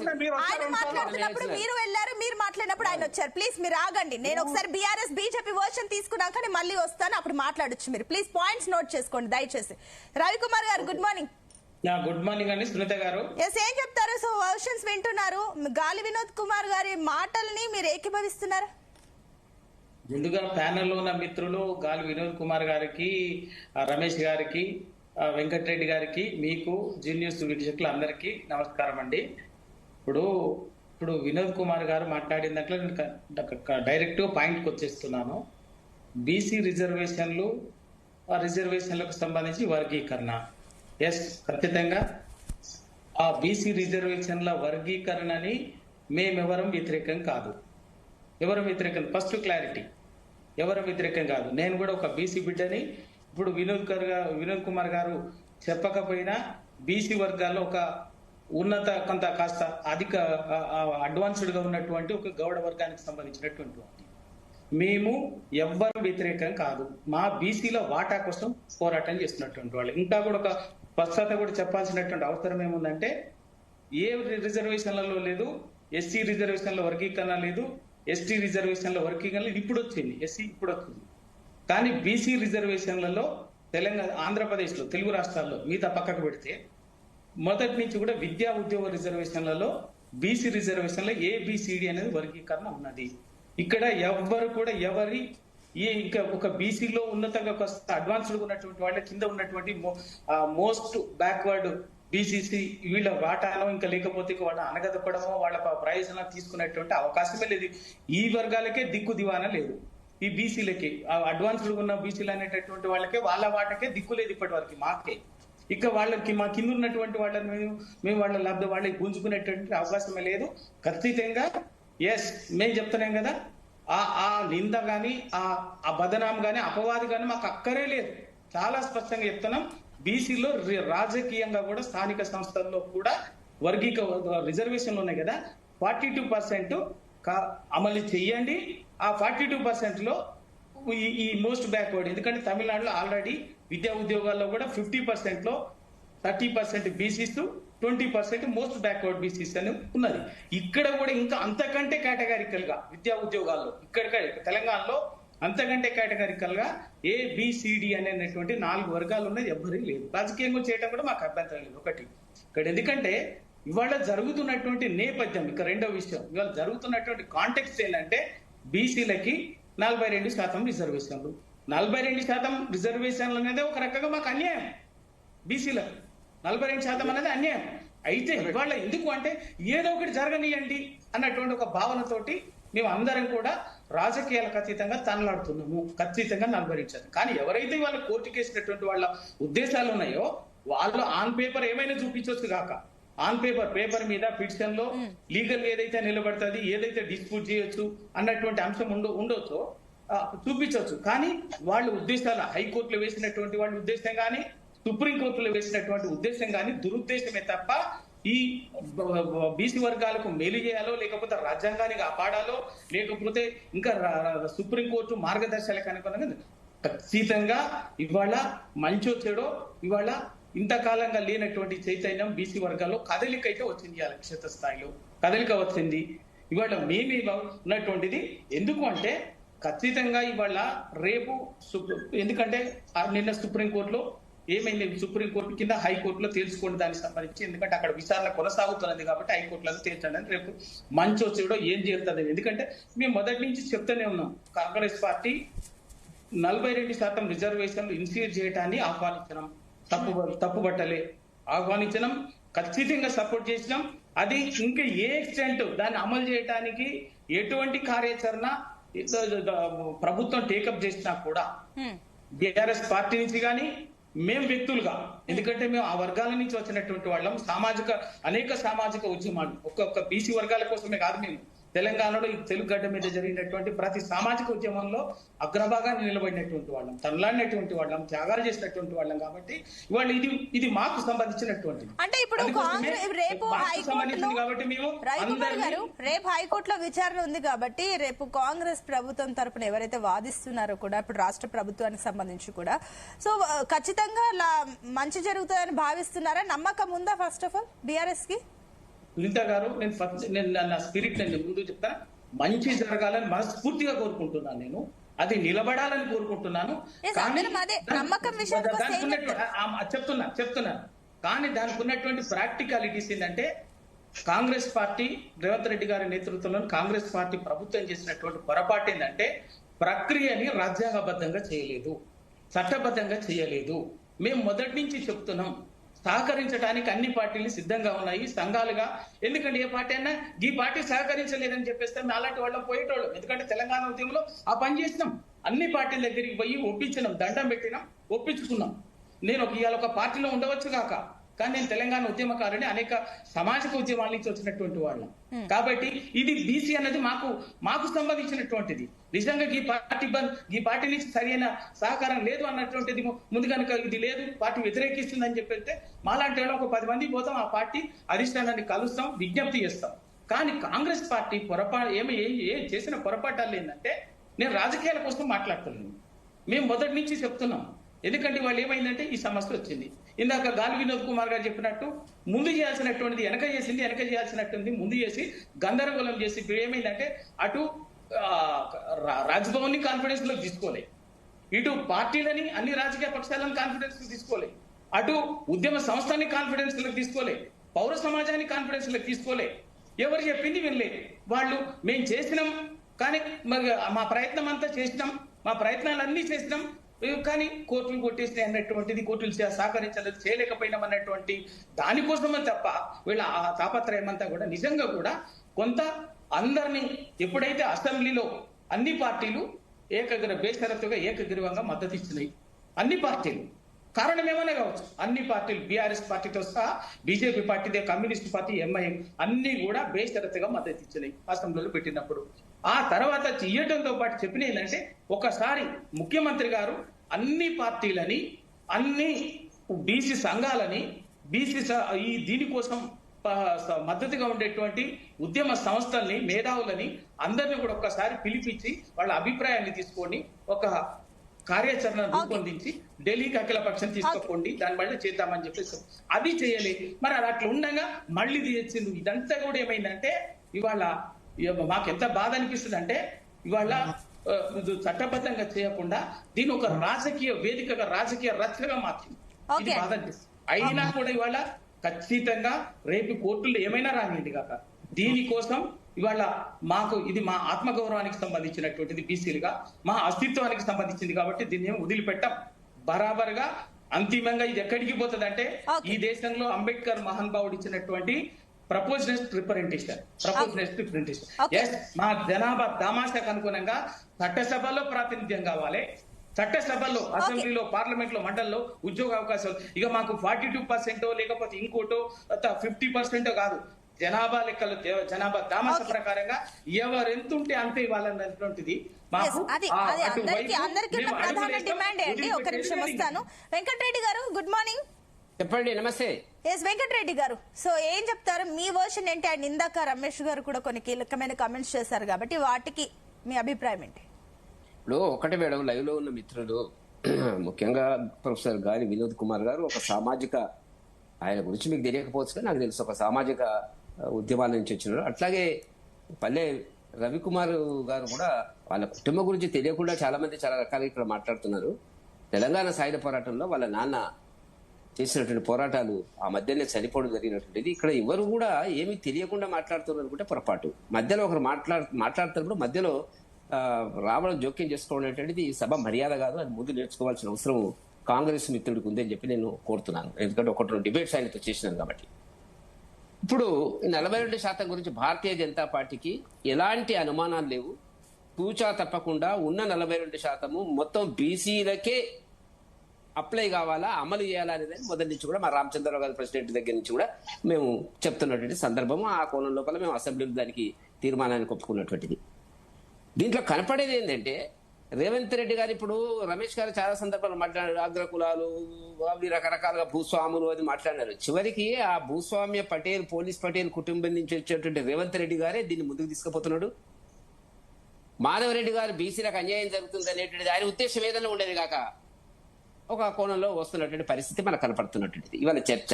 ఆయన మాట్లాడుతున్నప్పుడు మీరు వెళ్ళారు, మీరు మాట్లాడినప్పుడు ఆయన వచ్చారు. ప్లీజ్ మీరు ఆగండి. నేను ఒకసారి బీఆర్ఎస్ బీజేపీ వర్షన్ తీసుకున్నాక నేను మళ్ళీ వస్తాను, అప్పుడు మాట్లాడొచ్చు. మీరు ప్లీజ్ పాయింట్స్ నోట్ చేసుకోండి దయచేసి. రవికుమార్ గారు గుడ్ మార్నింగ్. గుడ్ మార్నింగ్ అండి సునీత గారు. ఎస్, ఏం చెప్తారు? సో వర్షన్స్ వింటున్నారు. గాలి వినోద్ కుమార్ గారి మాటల్ని మీరు ఏకీభవిస్తున్నారు? ముందుగా ప్యానెల్ లో ఉన్న మిత్రులు గాలి వినోద్ కుమార్ గారికి, రమేష్ గారికి, వెంకటరెడ్డి గారికి, మీకు జీనియస్ వీక్షకులు అందరికీ నమస్కారం అండి. ఇప్పుడు వినోద్ కుమార్ గారు మాట్లాడిన దాంట్లో డైరెక్ట్ పాయింట్కి వచ్చేస్తున్నాను. బీసీ రిజర్వేషన్లకు సంబంధించి వర్గీకరణ, ఎస్ ఖచ్చితంగా ఆ బీసీ రిజర్వేషన్ల వర్గీకరణని మేమెవరం వ్యతిరేకం కాదు. ఎవరు వ్యతిరేకం? ఫస్ట్ క్లారిటీ, ఎవరు వ్యతిరేకం కాదు. నేను కూడా ఒక బీసీ బిడ్డని. ఇప్పుడు వినోద్ కుమార్ గారు చెప్పకపోయినా బీసీ వర్గాల్లో ఒక ఉన్నత కొంత కాస్త అధిక అడ్వాన్స్డ్ గా ఉన్నటువంటి ఒక గౌడ వర్గానికి సంబంధించినటువంటి మేము ఎవ్వరు వ్యతిరేకం కాదు. మా బీసీల వాటా కోసం పోరాటం చేస్తున్నటువంటి వాళ్ళు. ఇంకా కూడా ఒక స్పష్టత కూడా చెప్పాల్సినటువంటి అవసరం ఏముందంటే, ఏ రిజర్వేషన్లలో లేదు, ఎస్సీ రిజర్వేషన్ల వర్గీకరణ లేదు, ఎస్టీ రిజర్వేషన్ల వర్గీకరణ లేదు. ఇప్పుడు వచ్చింది ఎస్సీ, ఇప్పుడు వచ్చింది. కానీ బీసీ రిజర్వేషన్లలో తెలంగాణ, ఆంధ్రప్రదేశ్లో, తెలుగు రాష్ట్రాల్లో మిగతా పక్కకు పెడితే మొదటి నుంచి కూడా విద్యా ఉద్యోగ రిజర్వేషన్లలో బీసీ రిజర్వేషన్లో ఏబిసిడి అనేది వర్గీకరణ ఉన్నది. ఇక్కడ ఎవ్వరు కూడా ఇంకా ఒక బీసీలో ఉన్నతంగా అడ్వాన్స్డ్ ఉన్నటువంటి వాళ్ళ కింద ఉన్నటువంటి మోస్ట్ బ్యాక్వర్డ్ బీసీసీ వీళ్ళ వాటానో ఇంకా లేకపోతే వాళ్ళ అనగదొక్కడమో వాళ్ళ ప్రయోజనం తీసుకునేటువంటి అవకాశమే లేదు. ఈ వర్గాలకే దిక్కు దివానా లేదు. ఈ బీసీలకి అడ్వాన్స్డ్ ఉన్న బీసీలు అనేటటువంటి వాళ్ళకే వాళ్ళ వాటకే దిక్కు లేదు ఇప్పటి వరకు. మాకే ఇక వాళ్ళకి మా కింద ఉన్నటువంటి వాళ్ళని మేము వాళ్ళ లబ్ధ వాళ్ళకి గుంజుకునేటువంటి అవకాశమే లేదు. ఖచ్చితంగా ఎస్ మేము చెప్తున్నాం కదా, ఆ నింద గాని ఆ బదనాం గాని అపవాది గాని మాకు అక్కరే లేదు. చాలా స్పష్టంగా చెప్తున్నాం. బీసీలో రాజకీయంగా కూడా స్థానిక సంస్థల్లో కూడా రిజర్వేషన్లు ఉన్నాయి కదా, 42% అమలు చెయ్యండి. ఆ 42% లో ఈ మోస్ట్ బ్యాక్వర్డ్, ఎందుకంటే తమిళనాడులో ఆల్రెడీ విద్యా ఉద్యోగాల్లో కూడా 50% లో 30% బీసీస్, 20% మోస్ట్ బ్యాక్వర్డ్ బీసీస్ అని ఉన్నది. ఇక్కడ కూడా ఇంకా అంతకంటే కేటగారికల్ గా విద్యా ఉద్యోగాల్లో ఇక్కడ తెలంగాణలో అంతకంటే కేటగారికల్ గా ఏబిసిడి అనేటువంటి 4 వర్గాలు ఉన్నది. ఎవ్వరీ లేదు. రాజకీయంగా చేయడం కూడా మాకు అభ్యంతరం లేదు. ఒకటి ఇక్కడ ఎందుకంటే ఇవాళ జరుగుతున్నటువంటి నేపథ్యం, ఇక రెండో విషయం, ఇవాళ జరుగుతున్నటువంటి కాంటెక్స్ట్ ఏంటంటే బీసీలకి 42% రిజర్వేషన్లు. 42% రిజర్వేషన్లు అనేది ఒక రకంగా మాకు అన్యాయం. బీసీలకు 42% అనేది అన్యాయం. అయితే ఇవాళ ఎందుకు అంటే ఏదో ఒకటి జరగనియండి అన్నటువంటి ఒక భావనతోటి మేము అందరం కూడా రాజకీయాలకు అతీతంగా తనలాడుతున్నాము. ఖచ్చితంగా 42%. కానీ ఎవరైతే వాళ్ళ కోర్టుకు వేసినటువంటి వాళ్ళ ఉద్దేశాలు ఉన్నాయో వాళ్ళు ఆన్ పేపర్ ఏమైనా చూపించవచ్చు కాక, ఆన్ పేపర్ మీద పిటిషన్ లో లీగల్ ఏదైతే నిలబడుతుంది, ఏదైతే డిస్ప్యూట్ చేయొచ్చు అన్నటువంటి అంశం ఉండొచ్చో చూపించవచ్చు. కానీ వాళ్ళ ఉద్దేశాలు హైకోర్టులో వేసినటువంటి వాళ్ళ ఉద్దేశం కానీ, సుప్రీంకోర్టులో వేసినటువంటి ఉద్దేశం కానీ దురుద్దేశమే తప్ప ఈ బీసీ వర్గాలకు మేలు చేయాలో, లేకపోతే రాజ్యాంగాన్ని కాపాడాలో, లేకపోతే ఇంకా సుప్రీంకోర్టు మార్గదర్శకాలకు అనుగుణంగా ఖచ్చితంగా ఇవాళ మంచో చెడో ఇవాళ ఇంతకాలంగా లేనటువంటి చైతన్యం బీసీ వర్గాల్లో కదలిక అయితే వచ్చింది. ఇవాళ క్షేత్రస్థాయిలో కదలిక వచ్చింది. ఇవాళ మేమే ఉన్నటువంటిది ఎందుకు అంటే ఖచ్చితంగా ఇవాళ రేపు ఎందుకంటే నిన్న సుప్రీంకోర్టులో ఏమైంది, సుప్రీంకోర్టు కింద హైకోర్టులో తేల్చుకోండి దానికి సంబంధించి, ఎందుకంటే అక్కడ విచారణ కొనసాగుతున్నది కాబట్టి హైకోర్టులో తేల్చండి. రేపు మంచి వచ్చేయడం ఏం చేరుతుంది. ఎందుకంటే మేము మొదటి నుంచి చెప్తూనే ఉన్నాం, కాంగ్రెస్ పార్టీ 42% రిజర్వేషన్లు ఇన్సీర్ చేయడాన్ని ఆహ్వానించడం తప్పుబట్టలే, ఆహ్వానించడం, ఖచ్చితంగా సపోర్ట్ చేసినాం. అది ఇంకా ఏ ఎక్స్టెంట్ దాన్ని అమలు చేయడానికి ఎటువంటి కార్యాచరణ ప్రభుత్వం టేకప్ చేసినా కూడా బీఆర్ఎస్ పార్టీ నుంచి కానీ మేము వ్యక్తులుగా, ఎందుకంటే మేము ఆ వర్గాల నుంచి వచ్చినటువంటి వాళ్ళం, అనేక సామాజిక ఉద్యమాలు ఒక్కొక్క బీసీ వర్గాల కోసమే కాదు, మేము తెలంగాణలో ఈ తెలుగు గడ్డ మీద జరిగినటువంటి ప్రతి సామాజిక ఉద్యమంలో అగ్రభాగాన్ని నిలబడినటువంటి వాళ్ళం, తనలాడినటువంటి వాళ్ళం, త్యాగాలు చేసినటువంటి వాళ్ళం. కాబట్టి ఇవాళ ఇది మాకు సంబంధించినటువంటి, అంటే ఇప్పుడు రేపు హైకోర్టులో విచారణ ఉంది కాబట్టి రేపు కాంగ్రెస్ ప్రభుత్వం తరపున ఎవరైతే వాదిస్తున్నారో కూడా ఇప్పుడు రాష్ట్ర ప్రభుత్వానికి సంబంధించి కూడా సో ఖచ్చితంగా మంచి జరుగుతుందని భావిస్తున్నారా? నమ్మకం ఉందా ఫస్ట్ ఆఫ్ ఆల్ బీఆర్ఎస్ కి? సునీత గారు, నేను నా స్పిరిట్ నేను ముందు చెప్తా, మంచి జరగాలని మనస్ఫూర్తిగా కోరుకుంటున్నాను. నేను అది నిలబడాలని కోరుకుంటున్నాను. చెప్తున్నా కానీ దానికి ఉన్నటువంటి ప్రాక్టికాలిటీస్ ఏంటంటే కాంగ్రెస్ పార్టీ రేవంత్ రెడ్డి గారి నేతృత్వంలో కాంగ్రెస్ పార్టీ ప్రభుత్వం చేసినటువంటి పొరపాటు ఏంటంటే ప్రక్రియని రాజ్యాంగబద్ధంగా చేయలేదు, చట్టబద్ధంగా చేయలేదు. మేము మొదటి నుంచి చెప్తున్నాం, సహకరించడానికి అన్ని పార్టీలు సిద్ధంగా ఉన్నాయి సంఘాలుగా. ఎందుకంటే ఏ పార్టీ అయినా ఈ పార్టీ సహకరించలేదని చెప్పేస్తే మేము అలాంటి వాళ్ళం పోయేటోళ్ళం. ఎందుకంటే తెలంగాణ ఉద్యమంలో ఆ పని చేసినాం, అన్ని పార్టీల దగ్గరికి పోయి ఒప్పించినాం, దండం పెట్టినాం, ఒప్పించుకున్నాం. నేను ఇవాళ ఒక పార్టీలో ఉండవచ్చు కాక, కానీ నేను తెలంగాణ ఉద్యమకారుని, అనేక సామాజిక ఉద్యమాల నుంచి వచ్చినటువంటి వాళ్ళం. కాబట్టి ఇది బీసీ అన్నది మాకు సంబంధించినటువంటిది. నిజంగా ఈ పార్టీ నుంచి సరైన సహకారం లేదు అన్నటువంటిది ముందు కనుక ఇది లేదు, పార్టీ వ్యతిరేకిస్తుందని చెప్పితే మాలాంటి వాళ్ళు ఒక 10 మంది పోతాం, ఆ పార్టీ అధిష్టానాన్ని కలుస్తాం, విజ్ఞప్తి చేస్తాం. కానీ కాంగ్రెస్ పార్టీ చేసిన పొరపాటాలు ఏంటంటే నేను రాజకీయాల కోసం మాట్లాడుతున్నాను. మేము మొదటి నుంచి చెప్తున్నాం. ఎందుకంటే వాళ్ళు ఏమైందంటే ఈ సమస్య వచ్చింది. ఇందాక గాలి వినోద్ కుమార్ గారు చెప్పినట్టు ముందు చేయాల్సినటువంటిది వెనక చేయాల్సినట్టుంది, ముందు చేసి గందరగోళం చేసి ఇప్పుడు ఏమైందంటే అటు రాజ్భవన్ ని కాన్ఫిడెన్స్ లో తీసుకోలేదు, ఇటు పార్టీలని అన్ని రాజకీయ పక్షాలను కాన్ఫిడెన్స్ తీసుకోలే, అటు ఉద్యమ సంస్థని కాన్ఫిడెన్స్ తీసుకోలే, పౌర సమాజాన్ని కాన్ఫిడెన్స్ తీసుకోలే. ఎవరు చెప్పింది వినలేదు. వాళ్ళు మేము చేసినాం కానీ మరి మా ప్రయత్నం అంతా చేసినాం, మా ప్రయత్నాలన్నీ చేసినాం కానీ కోర్టులు కొట్టేసినాయి అన్నటువంటిది, కోర్టులు సహకరించలేదు, చేయలేకపోయినాం అన్నటువంటి దానికోసమే తప్ప వీళ్ళ ఆ తాపత్రయం అంతా కూడా నిజంగా కూడా కొంత అందరినీ ఎప్పుడైతే అసెంబ్లీలో అన్ని పార్టీలు బేషరతుగా ఏకగ్రీవంగా మద్దతు ఇచ్చినాయి, అన్ని పార్టీలు, కారణం ఏమైనా కావచ్చు, అన్ని పార్టీలు బీఆర్ఎస్ పార్టీతో సహా BJP party, communist party, MIM అన్ని కూడా బేషరతుగా మద్దతు ఇచ్చినాయి అసెంబ్లీలో పెట్టినప్పుడు. ఆ తర్వాత ఇయ్యడంతో పాటు చెప్పిన ఏంటంటే ఒకసారి ముఖ్యమంత్రి గారు అన్ని పార్టీలని, అన్ని బీసీ సంఘాలని, దీనికోసం మద్దతుగా ఉండేటువంటి ఉద్యమ సంస్థల్ని, మేధావులని అందరినీ కూడా ఒక్కసారి పిలిపించి వాళ్ళ అభిప్రాయాన్ని తీసుకొని ఒక కార్యాచరణ రూపొందించి ఢిల్లీకి అఖిలపక్షం తీసుకోండి, దాని వల్ల చేద్దామని చెప్పేసి అది చేయలే. మరి అది అట్లా ఉండగా మళ్ళీ తెచ్చింది. ఇదంతా కూడా ఏమైందంటే ఇవాళ మాకు ఎంత బాధ అనిపిస్తుంది అంటే ఇవాళ చట్టబద్ధంగా చేయకుండా దీని ఒక రాజకీయ వేదికగా, రాజకీయ రచనగా మార్చింది. ఇది బాధ అనిపిస్తుంది. అయినా కూడా ఇవాళ ఖచ్చితంగా రేపు కోర్టులు ఏమైనా రానియండి కాక దీనికోసం ఇవాళ మాకు ఇది మా ఆత్మగౌరవానికి సంబంధించినటువంటిది, బీసీలుగా మా అస్తిత్వానికి సంబంధించింది కాబట్టి దీన్ని ఏం వదిలిపెట్టాం. బరాబర్గా అంతిమంగా ఇది ఎక్కడికి పోతుంది అంటే ఈ దేశంలో అంబేద్కర్ మహానుభావుడు ఇచ్చినటువంటి ప్రపోజనెస్ట్ రిప్రజెంటేషన్, మా జనాభా దామాషకు అనుగుణంగా చట్టసభలో ప్రాతినిధ్యం కావాలి, చట్టసభల్లో, అసెంబ్లీలో, పార్లమెంట్ లో, మండల్లో ఉద్యోగ అవకాశాలు. ఇక మాకు 42% లేకపోతే ఇంకోటో 50% కాదు, జనాభా లెక్కలు, జనాభా దామాష ప్రకారంగా ఎవరెంత ఉంటే అంతే ఇవ్వాలన్నటువంటిది ప్రధాన డిమాండ్ అండి. ఒక నిమిషం వస్తాను. వెంకటరెడ్డి గారు గుడ్ మార్నింగ్. చెప్పండి. నమస్తే. ఎస్ వెంకటరెడ్డి గారు, సో ఏం చెప్తారు? మీ వర్షన్ ఏంటి? అండ్ ఇందాక రమేష్ గారు కూడా కొన్ని కీలకమైన కామెంట్స్ చేశారు కాబట్టి వాటికి మీ అభిప్రాయం ఏంటి? ఇప్పుడు ఒకటి మేడం, లైవ్ లో ఉన్న మిత్రులు ముఖ్యంగా ప్రొఫెసర్ గాలి వినోద్ కుమార్ గారు ఒక సామాజిక, ఆయన గురించి మీకు తెలియకపోవచ్చు కానీ నాకు తెలుసు, ఒక సామాజిక ఉద్యమాల నుంచి వచ్చినారు. అట్లాగే పల్లె రవికుమార్ గారు కూడా వాళ్ళ కుటుంబం గురించి తెలియకుండా చాలా మంది చాలా రకాలుగా ఇక్కడ మాట్లాడుతున్నారు. తెలంగాణ సాయుధ పోరాటంలో వాళ్ళ నాన్న చేసినటువంటి పోరాటాలు, ఆ మధ్యనే చనిపోవడం జరిగినటువంటిది. ఇక్కడ ఎవరు కూడా ఏమీ తెలియకుండా మాట్లాడుతున్నారు అనుకుంటే పొరపాటు. మధ్యలో ఒకరు మాట్లాడుతున్నప్పుడు మధ్యలో రావడం, జోక్యం చేసుకోవడం అనేటువంటిది సభ మర్యాద కాదు. అది ముందు నేర్చుకోవాల్సిన అవసరం కాంగ్రెస్ మిత్రుడికి ఉందని చెప్పి నేను కోరుతున్నాను. ఎందుకంటే ఒకటి రెండు డిబేట్స్ ఆయనతో చేసినాను కాబట్టి. ఇప్పుడు 42% గురించి భారతీయ జనతా పార్టీకి ఎలాంటి అనుమానాలు లేవు. తూచా తప్పకుండా ఉన్న 42% మొత్తం బీసీలకే అప్లై కావాలా, అమలు చేయాలా అనేది మొదటి నుంచి కూడా మా రామచంద్రరావు గారి ప్రెసిడెంట్ దగ్గర నుంచి కూడా మేము చెప్తున్నటువంటి సందర్భము. ఆ కోణం లోపల మేము అసెంబ్లీలో దానికి తీర్మానానికి ఒప్పుకున్నటువంటిది. దీంట్లో కనపడేది ఏంటంటే రేవంత్ రెడ్డి గారు, ఇప్పుడు రమేష్ గారు చాలా సందర్భాలు మాట్లాడారు, అగ్రకులాలు, అవి రకరకాలుగా భూస్వాములు అది మాట్లాడారు. చివరికి ఆ భూస్వామ్య పటేల్, పోలీస్ పటేల్ కుటుంబం నుంచి వచ్చేటువంటి రేవంత్ రెడ్డి గారే దీన్ని ముందుకు తీసుకుపోతున్నాడు. మాధవరెడ్డి గారు బీసీలకు అన్యాయం జరుగుతుంది అనేటువంటిది ఆయన ఉద్దేశం ఏదైనా ఉండేది కాక ఒక కోణంలో వస్తున్నటువంటి పరిస్థితి మనకు కనపడుతున్నటువంటిది ఇవాళ చర్చ.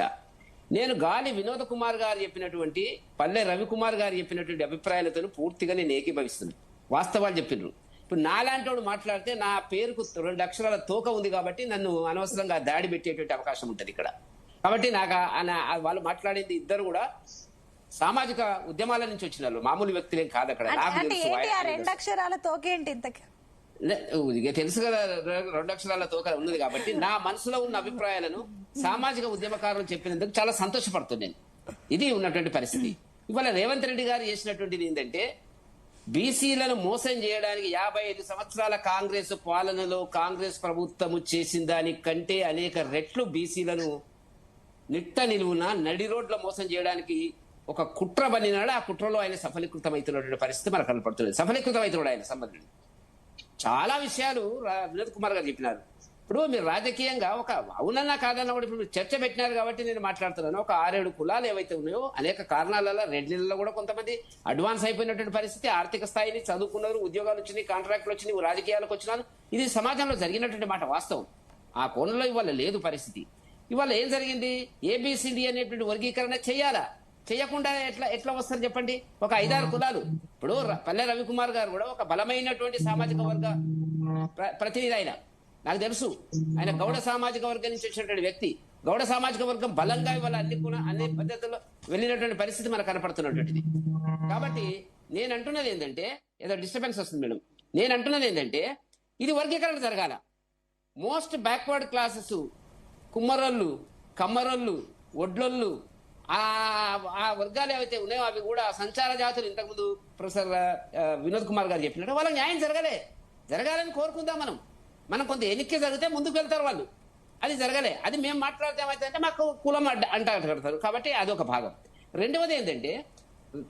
నేను గాలి వినోద్ కుమార్ గారు చెప్పినటువంటి, పల్లె రవికుమార్ గారు చెప్పినటువంటి అభిప్రాయాలతో పూర్తిగా నేను ఏకీభవిస్తున్నాను. వాస్తవాలు చెప్పినారు. ఇప్పుడు నాలాంటి వాడు మాట్లాడితే నా పేరుకు 2 అక్షరాల తోక ఉంది కాబట్టి నన్ను అనవసరంగా దాడి పెట్టేటువంటి అవకాశం ఉంటుంది ఇక్కడ. కాబట్టి నాకు వాళ్ళు మాట్లాడింది ఇద్దరు కూడా సామాజిక ఉద్యమాల నుంచి వచ్చిన వాళ్ళు, మామూలు వ్యక్తులేం కాదు. అక్కడ నాకు తెలుసు కదా 2 అక్షరాల తోక ఉన్నది కాబట్టి నా మనసులో ఉన్న అభిప్రాయాలను సామాజిక ఉద్యమకారులు చెప్పినందుకు చాలా సంతోషపడుతున్నాను. ఇది ఉన్నటువంటి పరిస్థితి. ఇవాళ రేవంత్ రెడ్డి గారు చేసినటువంటిది ఏంటంటే బీసీలను మోసం చేయడానికి 55 సంవత్సరాల కాంగ్రెస్ పాలనలో కాంగ్రెస్ ప్రభుత్వము చేసిన దానికంటే అనేక రెట్లు బీసీలను నిట్ట నిలువున నడి రోడ్ల మోసం చేయడానికి ఒక కుట్ర బనినాడు. ఆ కుట్రలో ఆయన సఫలీకృతం అవుతున్నటువంటి పరిస్థితి మనకు కనపడుతుంది. సఫలీకృతం అవుతున్నాడు ఆయన సంబంధించి చాలా విషయాలు వినోద్ కుమార్ గారు చెప్పినారు. ఇప్పుడు మీరు రాజకీయంగా ఒక అవునన్నా కాదన్నా కూడా ఇప్పుడు చర్చ పెట్టినారు కాబట్టి నేను మాట్లాడుతున్నాను. ఒక 6-7 కులాలు ఏవైతే ఉన్నాయో అనేక కారణాలలో రెడ్డిలలో కూడా కొంతమంది అడ్వాన్స్ అయిపోయినటువంటి పరిస్థితి, ఆర్థిక స్థాయిని చదువుకున్నారు, ఉద్యోగాలు వచ్చినాయి, కాంట్రాక్టులు వచ్చినాయి, రాజకీయాలకు వచ్చినారు. ఇది సమాజంలో జరిగినటువంటి మాట వాస్తవం. ఆ కోణంలో ఇవాళ లేదు పరిస్థితి. ఇవాళ ఏం జరిగింది? ఏబిసిడి అనేటువంటి వర్గీకరణ చేయాలా? చేయకుండా ఎట్లా వస్తారు చెప్పండి? ఒక 5-6 కులాలు. ఇప్పుడు పల్లె రవికుమార్ గారు కూడా ఒక బలమైనటువంటి సామాజిక వర్గ ప్రతినిధి ఆయన. నాకు తెలుసు. ఆయన గౌడ సామాజిక వర్గం నుంచి వచ్చినటువంటి వ్యక్తి. గౌడ సామాజిక వర్గం బలంగా ఇవాళ అన్ని పద్ధతుల్లో వెళ్ళినటువంటి పరిస్థితి మనకు కనపడుతున్నటువంటిది. కాబట్టి నేను అంటున్నది ఏంటంటే, ఏదో డిస్టర్బెన్స్ వస్తుంది మేడం, నేను అంటున్నది ఏంటంటే ఇది వర్గీకరణ జరగాల. మోస్ట్ బ్యాక్వర్డ్ క్లాసెస్, కుమ్మరోళ్ళు, కమ్మరోళ్ళు, ఒడ్లొళ్ళు, ఆ వర్గాలు ఏవైతే ఉన్నాయో అవి కూడా సంచార జాతులు, ఇంతకుముందు ప్రొఫెసర్ వినోద్ కుమార్ గారు చెప్పినట్టు వాళ్ళకి న్యాయం జరగాలని కోరుకుందాం. మనం కొంత ఎన్నిక జరిగితే ముందుకు వెళ్తారు వాళ్ళు. అది జరగలే, అది మేము మాట్లాడితే ఏమైతే మాకు కులం అంటారు. కాబట్టి అదొక భాగం. రెండవది ఏంటంటే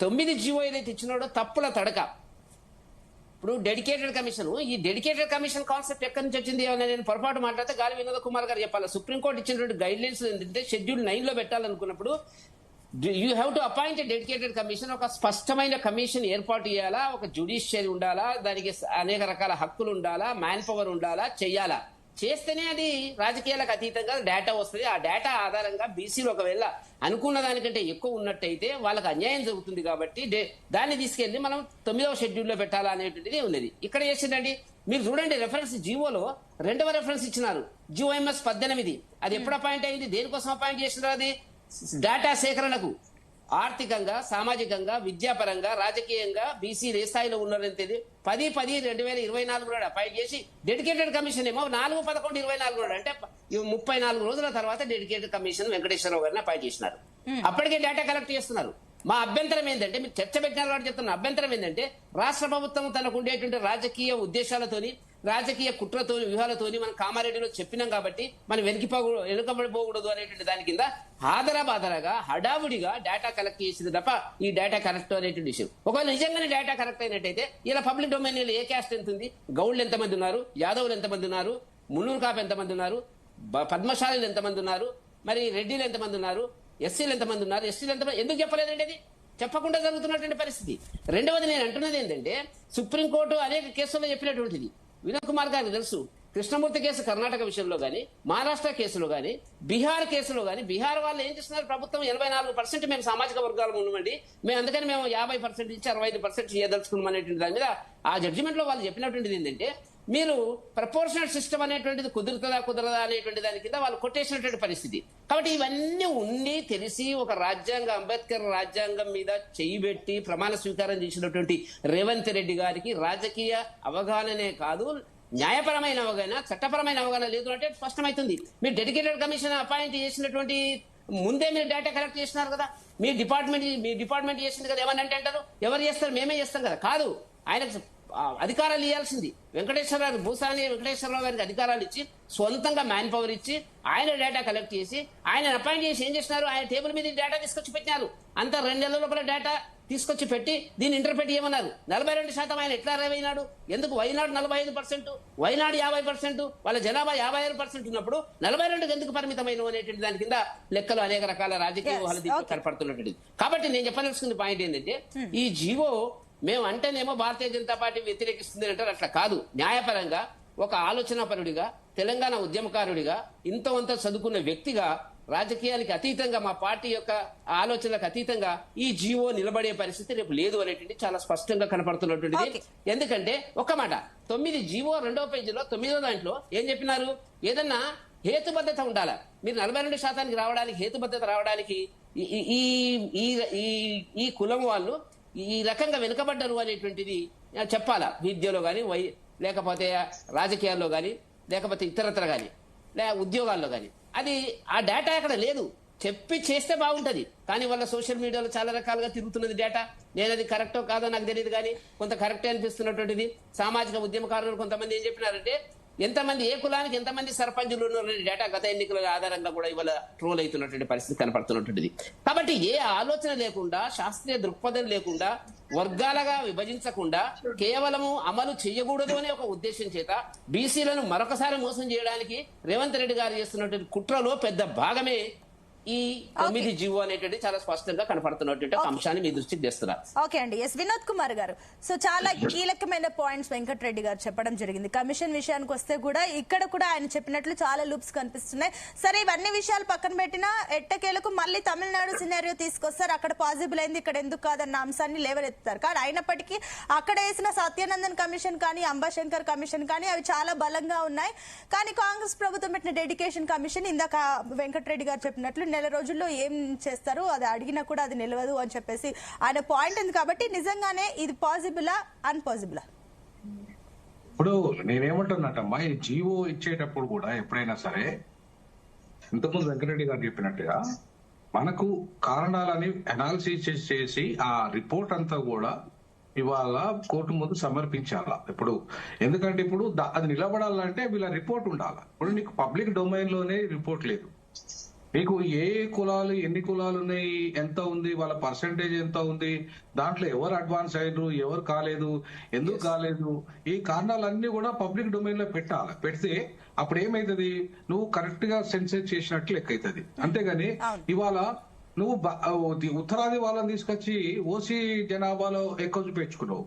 9 జీవో ఏదైతే ఇచ్చినాడో తప్పుల తడక. ఇప్పుడు డెడికేటెడ్ కమిషన్, ఈ డెడికేటెడ్ కమిషన్ కాన్సెప్ట్ ఎక్కడి నుంచి వచ్చింది ఏమన్నా నేను పొరపాటు మాట్లాడితే గాలి వినోద్ కుమార్ గారు చెప్పాలి. సుప్రీంకోర్టు ఇచ్చినటువంటి గైడ్ లైన్స్ ఏంటంటే షెడ్యూల్ 9 లో పెట్టాలనుకున్నప్పుడు you have to appoint dedicated commission. ఒక స్పష్టమైన కమిషన్ ఏర్పాటు చేయాలా, ఒక జ్యుడిషియరీ ఉండాలా, దానికి అనేక రకాల హక్కులు ఉండాలా, మ్యాన్ పవర్ ఉండాలా, చెయ్యాలా. చేస్తేనే అది రాజకీయాలకు అతీతంగా డేటా వస్తుంది. ఆ డేటా ఆధారంగా బీసీలు ఒకవేళ అనుకున్న దానికంటే ఎక్కువ ఉన్నట్టయితే వాళ్ళకి అన్యాయం జరుగుతుంది. కాబట్టి దాన్ని తీసుకెళ్లి మనం 9వ షెడ్యూల్లో పెట్టాలా అనేటువంటిది ఉన్నది. ఇక్కడ చేసిందండి మీరు చూడండి, రెఫరెన్స్ జీవోలో 2వ రెఫరెన్స్ ఇచ్చినారు, జిఓఎంఎస్ 18. అది ఎప్పుడు అపాయింట్ అయింది, దేనికోసం అపాయింట్ చేసినారు? అది డేటా సేకరణకు. ఆర్థికంగా, సామాజికంగా, విద్యాపరంగా, రాజకీయంగా బీసీ ఏ స్థాయిలో ఉన్నారంతేది 10/10/2024 అపాయింట్ చేసి, డెడికేటెడ్ కమిషన్ ఏమో 4/11/24 అంటే 34 రోజుల తర్వాత డెడికేటెడ్ కమిషన్ వెంకటేశ్వరరావు గారిని అపాయింట్ చేసినారు. అప్పటికే డేటా కలెక్ట్ చేస్తున్నారు. మా అభ్యంతరం ఏంటంటే, మీరు చర్చ పెట్టినారు కాబట్టి చెప్తున్న అభ్యంతరం ఏంటంటే, రాష్ట్ర ప్రభుత్వం తనకు ఉండేటువంటి రాజకీయ ఉద్దేశాలతోని, రాజకీయ కుట్రతోని, వ్యూహాలతోని మనం కామారెడ్డిలో చెప్పినాం కాబట్టి మనం వెనుకబడిపోకూడదు అనేటువంటి దాని కింద ఆదరాబాదరగా హడావుడిగా డేటా కలెక్ట్ చేసింది తప్ప ఈ డేటా కరెక్ట్ అనేటువంటి విషయం. ఒకవేళ నిజంగానే డేటా కరెక్ట్ అయినట్టయితే ఇలా పబ్లిక్ డొమైన్ ఏ క్యాస్ట్ ఎంత ఉంది, గౌడ్లు ఎంతమంది ఉన్నారు, యాదవులు ఎంతమంది ఉన్నారు, మున్నూరు కాపు ఎంతమంది ఉన్నారు, పద్మశాలీలు ఎంతమంది ఉన్నారు, మరి రెడ్డిలు ఎంతమంది ఉన్నారు, ఎస్సీలు ఎంతమంది ఉన్నారు, ఎస్టీలు ఎంతమంది, ఎందుకు చెప్పలేదండి? అది చెప్పకుండా జరుగుతున్నటువంటి పరిస్థితి. రెండవది నేను అంటున్నది ఏంటంటే, సుప్రీంకోర్టు అనేక కేసుల్లో చెప్పినటువంటిది వినోద్ కుమార్ గారికి తెలుసు. కృష్ణమూర్తి కేసు కర్ణాటక విషయంలో కానీ, మహారాష్ట్ర కేసులో కానీ, బీహార్ కేసులో కానీ, బీహార్ వాళ్ళు ఏం చేస్తున్నారు, ప్రభుత్వం 84% మేము సామాజిక వర్గాలు ఉన్నామండి, అందుకని మేము 50% నుంచి 65% చేయదలుచుకున్నాం అనేటువంటి దాని మీద ఆ జడ్జిమెంట్ లో వాళ్ళు చెప్పినటువంటిది ఏంటంటే, మీరు ప్రపోర్షనల్ సిస్టమ్ అనేటువంటిది కుదరదా అనేటువంటి దాని కింద వాళ్ళు కొట్టేసినటువంటి పరిస్థితి. కాబట్టి ఇవన్నీ ఉండి తెలిసి ఒక అంబేద్కర్ రాజ్యాంగం మీద చేయిబెట్టి ప్రమాణ స్వీకారం చేసినటువంటి రేవంత్ రెడ్డి గారికి రాజకీయ అవగాహననే కాదు, న్యాయపరమైన అవగాహన, చట్టపరమైన అవగాహన లేదు అంటే స్పష్టమవుతుంది. మీరు డెడికేటెడ్ కమిషన్ అపాయింట్ చేసినటువంటి ముందే మీరు డేటా కలెక్ట్ చేసినారు కదా, మీ డిపార్ట్మెంట్ చేసింది కదా. ఏమని అంటారు, ఎవరు చేస్తారు, మేమే చేస్తాం కదా. కాదు, ఆయనకు అధికారాలు ఇవ్వాల్సింది వెంకటేశ్వరరావు, భూసాని వెంకటేశ్వరరావు గారికి అధికారాలు ఇచ్చి, సొంతంగా మ్యాన్ పవర్ ఇచ్చి, ఆయన డేటా కలెక్ట్ చేసి, ఆయన అపాయింట్ చేసి ఏం చేసినారు, ఆయన టేబుల్ మీద డేటా తీసుకొచ్చి పెట్టినారు. అంతా 2 నెలల లోపల డేటా తీసుకొచ్చి పెట్టి దీన్ని ఇంటర్ప్రెట్ చేయమన్నారు. 42% ఆయన ఎట్లా అయినాడు? ఎందుకు? వైనాడు 45%, వైనాడు 50%, వాళ్ళ జనాభా 56% ఉన్నప్పుడు 42 ఎందుకు పరిమితమైన అనేటువంటి దాని కింద లెక్కలు అనేక రకాల రాజకీయ ఊహలు కనపడుతున్నటువంటి. కాబట్టి నేను చెప్పదలుచుకున్న పాయింట్ ఏంటంటే, ఈ జీవో మేము అంటేనేమో భారతీయ జనతా పార్టీ వ్యతిరేకిస్తుంది అంటారు. అట్లా కాదు. న్యాయపరంగా ఒక ఆలోచనాపరుడిగా, తెలంగాణ ఉద్యమకారుడిగా, ఇంత చదువుకున్న వ్యక్తిగా, రాజకీయానికి అతీతంగా, మా పార్టీ యొక్క ఆలోచనలకు అతీతంగా ఈ జీవో నిలబడే పరిస్థితి రేపు లేదు అనేటువంటి చాలా స్పష్టంగా కనపడుతున్నటువంటిది. ఎందుకంటే ఒక మాట 9 జీవో 2వ పేజీలో 9వ దాంట్లో ఏం చెప్పినారు, ఏదన్నా హేతుబద్ధత ఉండాలా. మీరు 42% రావడానికి, హేతుబద్ధత రావడానికి ఈ కులం వాళ్ళు ఈ రకంగా వెనుకబడ్డారు అనేటువంటిది చెప్పాలా, విద్యలో కానీ, లేకపోతే రాజకీయాల్లో కానీ, లేకపోతే ఇతరత్ర కానీ, ఉద్యోగాల్లో కానీ. అది ఆ డేటా అక్కడ లేదు. చెప్పి చేస్తే బాగుంటది, కానీ వాళ్ళ సోషల్ మీడియాలో చాలా రకాలుగా తిరుగుతున్నది డేటా. నేను అది కరెక్టో కాదో నాకు తెలియదు, కానీ కొంత కరెక్టే అనిపిస్తున్నటువంటిది. సామాజిక ఉద్యమకారులు కొంతమంది ఏం చెప్పినారంటే, ఎంతమంది ఏ కులానికి ఎంతమంది సర్పంచులు ఉన్న డేటా గత ఎన్నికల ఆధారంగా కూడా ఇవాళ ట్రోల్ అవుతున్నటువంటి పరిస్థితి కనపడుతున్నటువంటిది. కాబట్టి ఏ ఆలోచన లేకుండా, శాస్త్రీయ దృక్పథం లేకుండా, వర్గాలుగా విభజించకుండా కేవలము అమలు చేయకూడదు అనే ఒక ఉద్దేశం చేత బీసీలను మరొకసారి మోసం చేయడానికి రేవంత్ రెడ్డి గారు చేస్తున్నటువంటి కుట్రలో పెద్ద భాగమే ఈ 9 జీవో అనేటువంటి చాలా స్పష్టంగా కనపడుతున్నటువంటి ఒక అంశాన్ని మీ దృష్టికి తెస్తున్నారు. ఓకే అండి. ఎస్ వినోద్ కుమార్ గారు, సో చాలా కీలకమైన పాయింట్స్ వెంకటరెడ్డి గారు చెప్పడం జరిగింది. కమిషన్ విషయానికి వస్తే కూడా ఇక్కడ కూడా ఆయన చెప్పినట్లు చాలా లూప్స్ కనిపిస్తున్నాయి. సరే, ఇవన్నీ విషయాలు పక్కన పెట్టినా ఎట్టకేలకు మళ్ళీ తమిళనాడు సినారియో తీసుకొస్తారు. అక్కడ పాసిబుల్ అయింది, ఇక్కడ ఎందుకు కాదన్న అంశాన్ని లేవనెత్తుతారు. కానీ అయినప్పటికీ అక్కడ వేసిన సత్యానందన్ కమిషన్ కానీ అంబాశంకర్ కమిషన్ కానీ అవి చాలా బలంగా ఉన్నాయి. కానీ కాంగ్రెస్ ప్రభుత్వం పెట్టిన డెడికేషన్ కమిషన్ ఇందాక వెంకటరెడ్డి గారు చెప్పినట్లు నెల రోజుల్లో ఏం చేస్తారు, అది అడిగినా కూడా అది నిలవదు అని చెప్పేసి ఆయన పాయింట్ ఉంది. కాబట్టి నిజంగానే ఇది పాసిబులా అన్పాసిబులా? ఇప్పుడు నేనేమంటున్నట్టమ్మా, ఈ జీవో ఇచ్చేటప్పుడు కూడా ఎప్పుడైనా సరే ఇంతకుముందు వెంకటరెడ్డి గారు చెప్పినట్టుగా మనకు కారణాలని అనాలిసిస్ చేసి ఆ రిపోర్ట్ అంతా కూడా ఇవాళ కోర్టు ముందు సమర్పించాలా. ఇప్పుడు ఎందుకంటే ఇప్పుడు అది నిలబడాలంటే వీళ్ళ రిపోర్ట్ ఉండాలి. ఇప్పుడు నీకు పబ్లిక్ డొమైన్ లోనే రిపోర్ట్ లేదు. మీకు ఏ కులాలు, ఎన్ని కులాలు ఉన్నాయి, ఎంత ఉంది, వాళ్ళ పర్సంటేజ్ ఎంత ఉంది, దాంట్లో ఎవరు అడ్వాన్స్ అయ్యారు, ఎవరు కాలేదు, ఎందుకు కాలేదు, ఈ కారణాలన్నీ కూడా పబ్లిక్ డొమైన్ లో పెట్టాలి. పెడితే అప్పుడు ఏమైతుంది, నువ్వు కరెక్ట్ గా సెన్సెస్ చేసినట్లు లెక్క అవుతుంది. అంతేగాని ఇవాళ నువ్వు ఉత్తరాది వాళ్ళని తీసుకొచ్చి ఓసీ జనాభాలో ఎక్కువ చూపించుకున్నావు.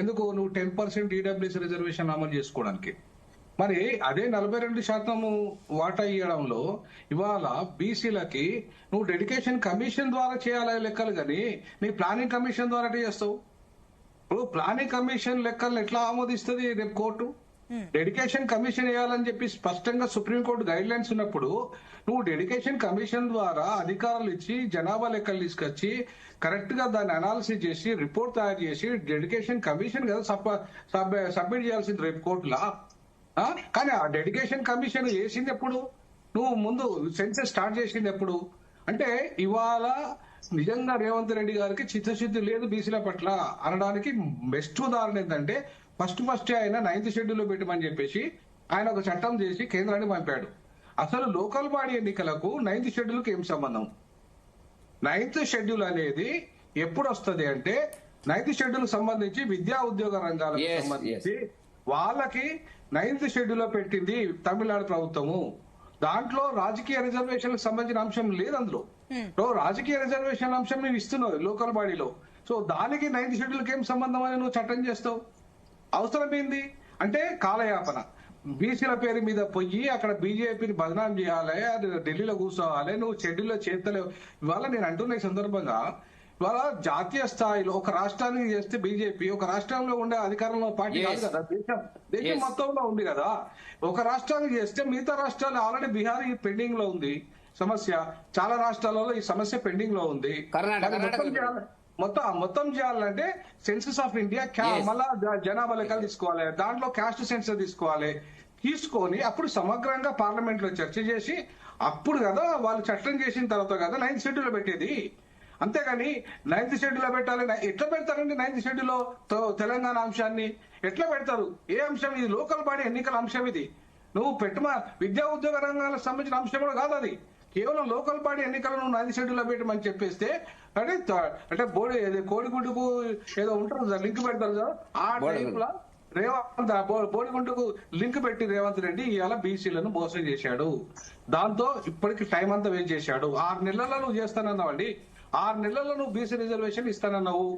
ఎందుకు? నువ్వు 10% ఈడబ్ల్యూఎస్ రిజర్వేషన్ అమలు చేసుకోవడానికి. మరి అదే 42% వాటా ఇవ్వడంలో ఇవాళ బీసీలకి నువ్వు డెడికేషన్ కమిషన్ ద్వారా చేయాలి లెక్కలు, కానీ నీ ప్లానింగ్ కమిషన్ ద్వారా చేస్తావు. ఇప్పుడు ప్లానింగ్ కమిషన్ లెక్కలను ఎట్లా ఆమోదిస్తుంది రేపు కోర్టు? డెడికేషన్ కమిషన్ వేయాలని చెప్పి స్పష్టంగా సుప్రీంకోర్టు గైడ్ లైన్స్ ఉన్నప్పుడు నువ్వు డెడికేషన్ కమిషన్ ద్వారా అధికారులు ఇచ్చి జనాభా లెక్కలు తీసుకొచ్చి కరెక్ట్ గా దాన్ని అనాలిసిస్ చేసి రిపోర్ట్ తయారు చేసి డెడికేషన్ కమిషన్ కదా సబ్మిట్ చేయాల్సింది రేపు కోర్టులా. కానీ ఆ డెడికేషన్ కమిషన్ వేసింది ఎప్పుడు? నువ్వు ముందు సెన్సెస్ స్టార్ట్ చేసింది ఎప్పుడు? అంటే ఇవాళ నిజంగా రేవంత్ రెడ్డి గారికి చిత్తశుద్ధి లేదు బీసీల పట్ల అనడానికి బెస్ట్ ఉదాహరణ ఏంటంటే ఫస్ట్ ఆయన 9th షెడ్యూల్ లో పెట్టమని చెప్పేసి ఆయన ఒక చట్టం చేసి కేంద్రానికి పంపాడు. అసలు లోకల్ బాడీ ఎన్నికలకు 9th షెడ్యూల్కి ఏం సంబంధం? 9th షెడ్యూల్ అనేది ఎప్పుడు వస్తుంది అంటే 9th షెడ్యూల్ సంబంధించి విద్యా ఉద్యోగ రంగాలకు సంబంధించి వాళ్ళకి 9th షెడ్యూల్ లో పెట్టింది తమిళనాడు ప్రభుత్వము. దాంట్లో రాజకీయ రిజర్వేషన్లకు సంబంధించిన అంశం లేదు. అందులో రాజకీయ రిజర్వేషన్ అంశం నువ్వు ఇస్తున్నావు లోకల్ బాడీలో. సో దానికి 9th షెడ్యూల్కి ఏం సంబంధం అని నువ్వు చట్టం చేస్తావు? అవసరం ఏంది అంటే కాలయాపన. బీసీల పేరు మీద పోయి అక్కడ బీజేపీని బదనాం చేయాలి, అది ఢిల్లీలో కూర్చోవాలి, నువ్వు షెడ్యూల్లో చేస్తలేవు. ఇవాళ నేను అంటున్న ఈ సందర్భంగా ఇవాళ జాతీయ స్థాయిలో ఒక రాష్ట్రానికి చేస్తే బీజేపీ ఒక రాష్ట్రంలో ఉండే అధికారంలో పార్టీ కాదు కదా, దేశం మొత్తంలో ఉంది కదా. ఒక రాష్ట్రానికి చేస్తే మిగతా రాష్ట్రాలు ఆల్రెడీ బీహార్ పెండింగ్ లో ఉంది సమస్య, చాలా రాష్ట్రాలలో ఈ సమస్య పెండింగ్ లో ఉంది. మొత్తం చేయాలంటే సెన్సస్ ఆఫ్ ఇండియా మళ్ళా జనాభా లెక్కలు తీసుకోవాలి, దాంట్లో క్యాస్ట్ సెన్సస్ తీసుకొని అప్పుడు సమగ్రంగా పార్లమెంట్ లో చర్చ చేసి అప్పుడు కదా వాళ్ళు చట్టం చేసిన తర్వాత కదా 9th షెడ్యూల్ పెట్టేది. అంతేగాని 9th షెడ్యూల్ లో పెట్టాలి. ఎట్లా పెడతారండి 9th షెడ్యూల్ లో తెలంగాణ అంశాన్ని ఎట్లా పెడతారు? ఏ అంశం ఇది? లోకల్ బాడీ ఎన్నికల అంశం ఇది. నువ్వు పెట్టమా విద్యా ఉద్యోగ రంగాలకు సంబంధించిన అంశం కూడా కాదు అది. కేవలం లోకల్ బాడీ ఎన్నికలను 9th షెడ్యూల్ లో పెట్టమని చెప్పేస్తే అంటే కోడిగుడ్డుకు ఏదో ఉంటారు లింక్ పెడతారు కదా, ఆ టైప్ లో రేవంత్ బోడిగుంటుకు లింక్ పెట్టి రేవంత్ రెడ్డి ఇవాళ బీసీలను మోసం చేశాడు. దాంతో ఇప్పటికి టైం అంతా వేస్ట్ చేశాడు. 6 నెలల్లో నువ్వు చేస్తానన్నావండి, 6 నెలల్లో నువ్వు బీసీ రిజర్వేషన్ ఇస్తానన్నావు.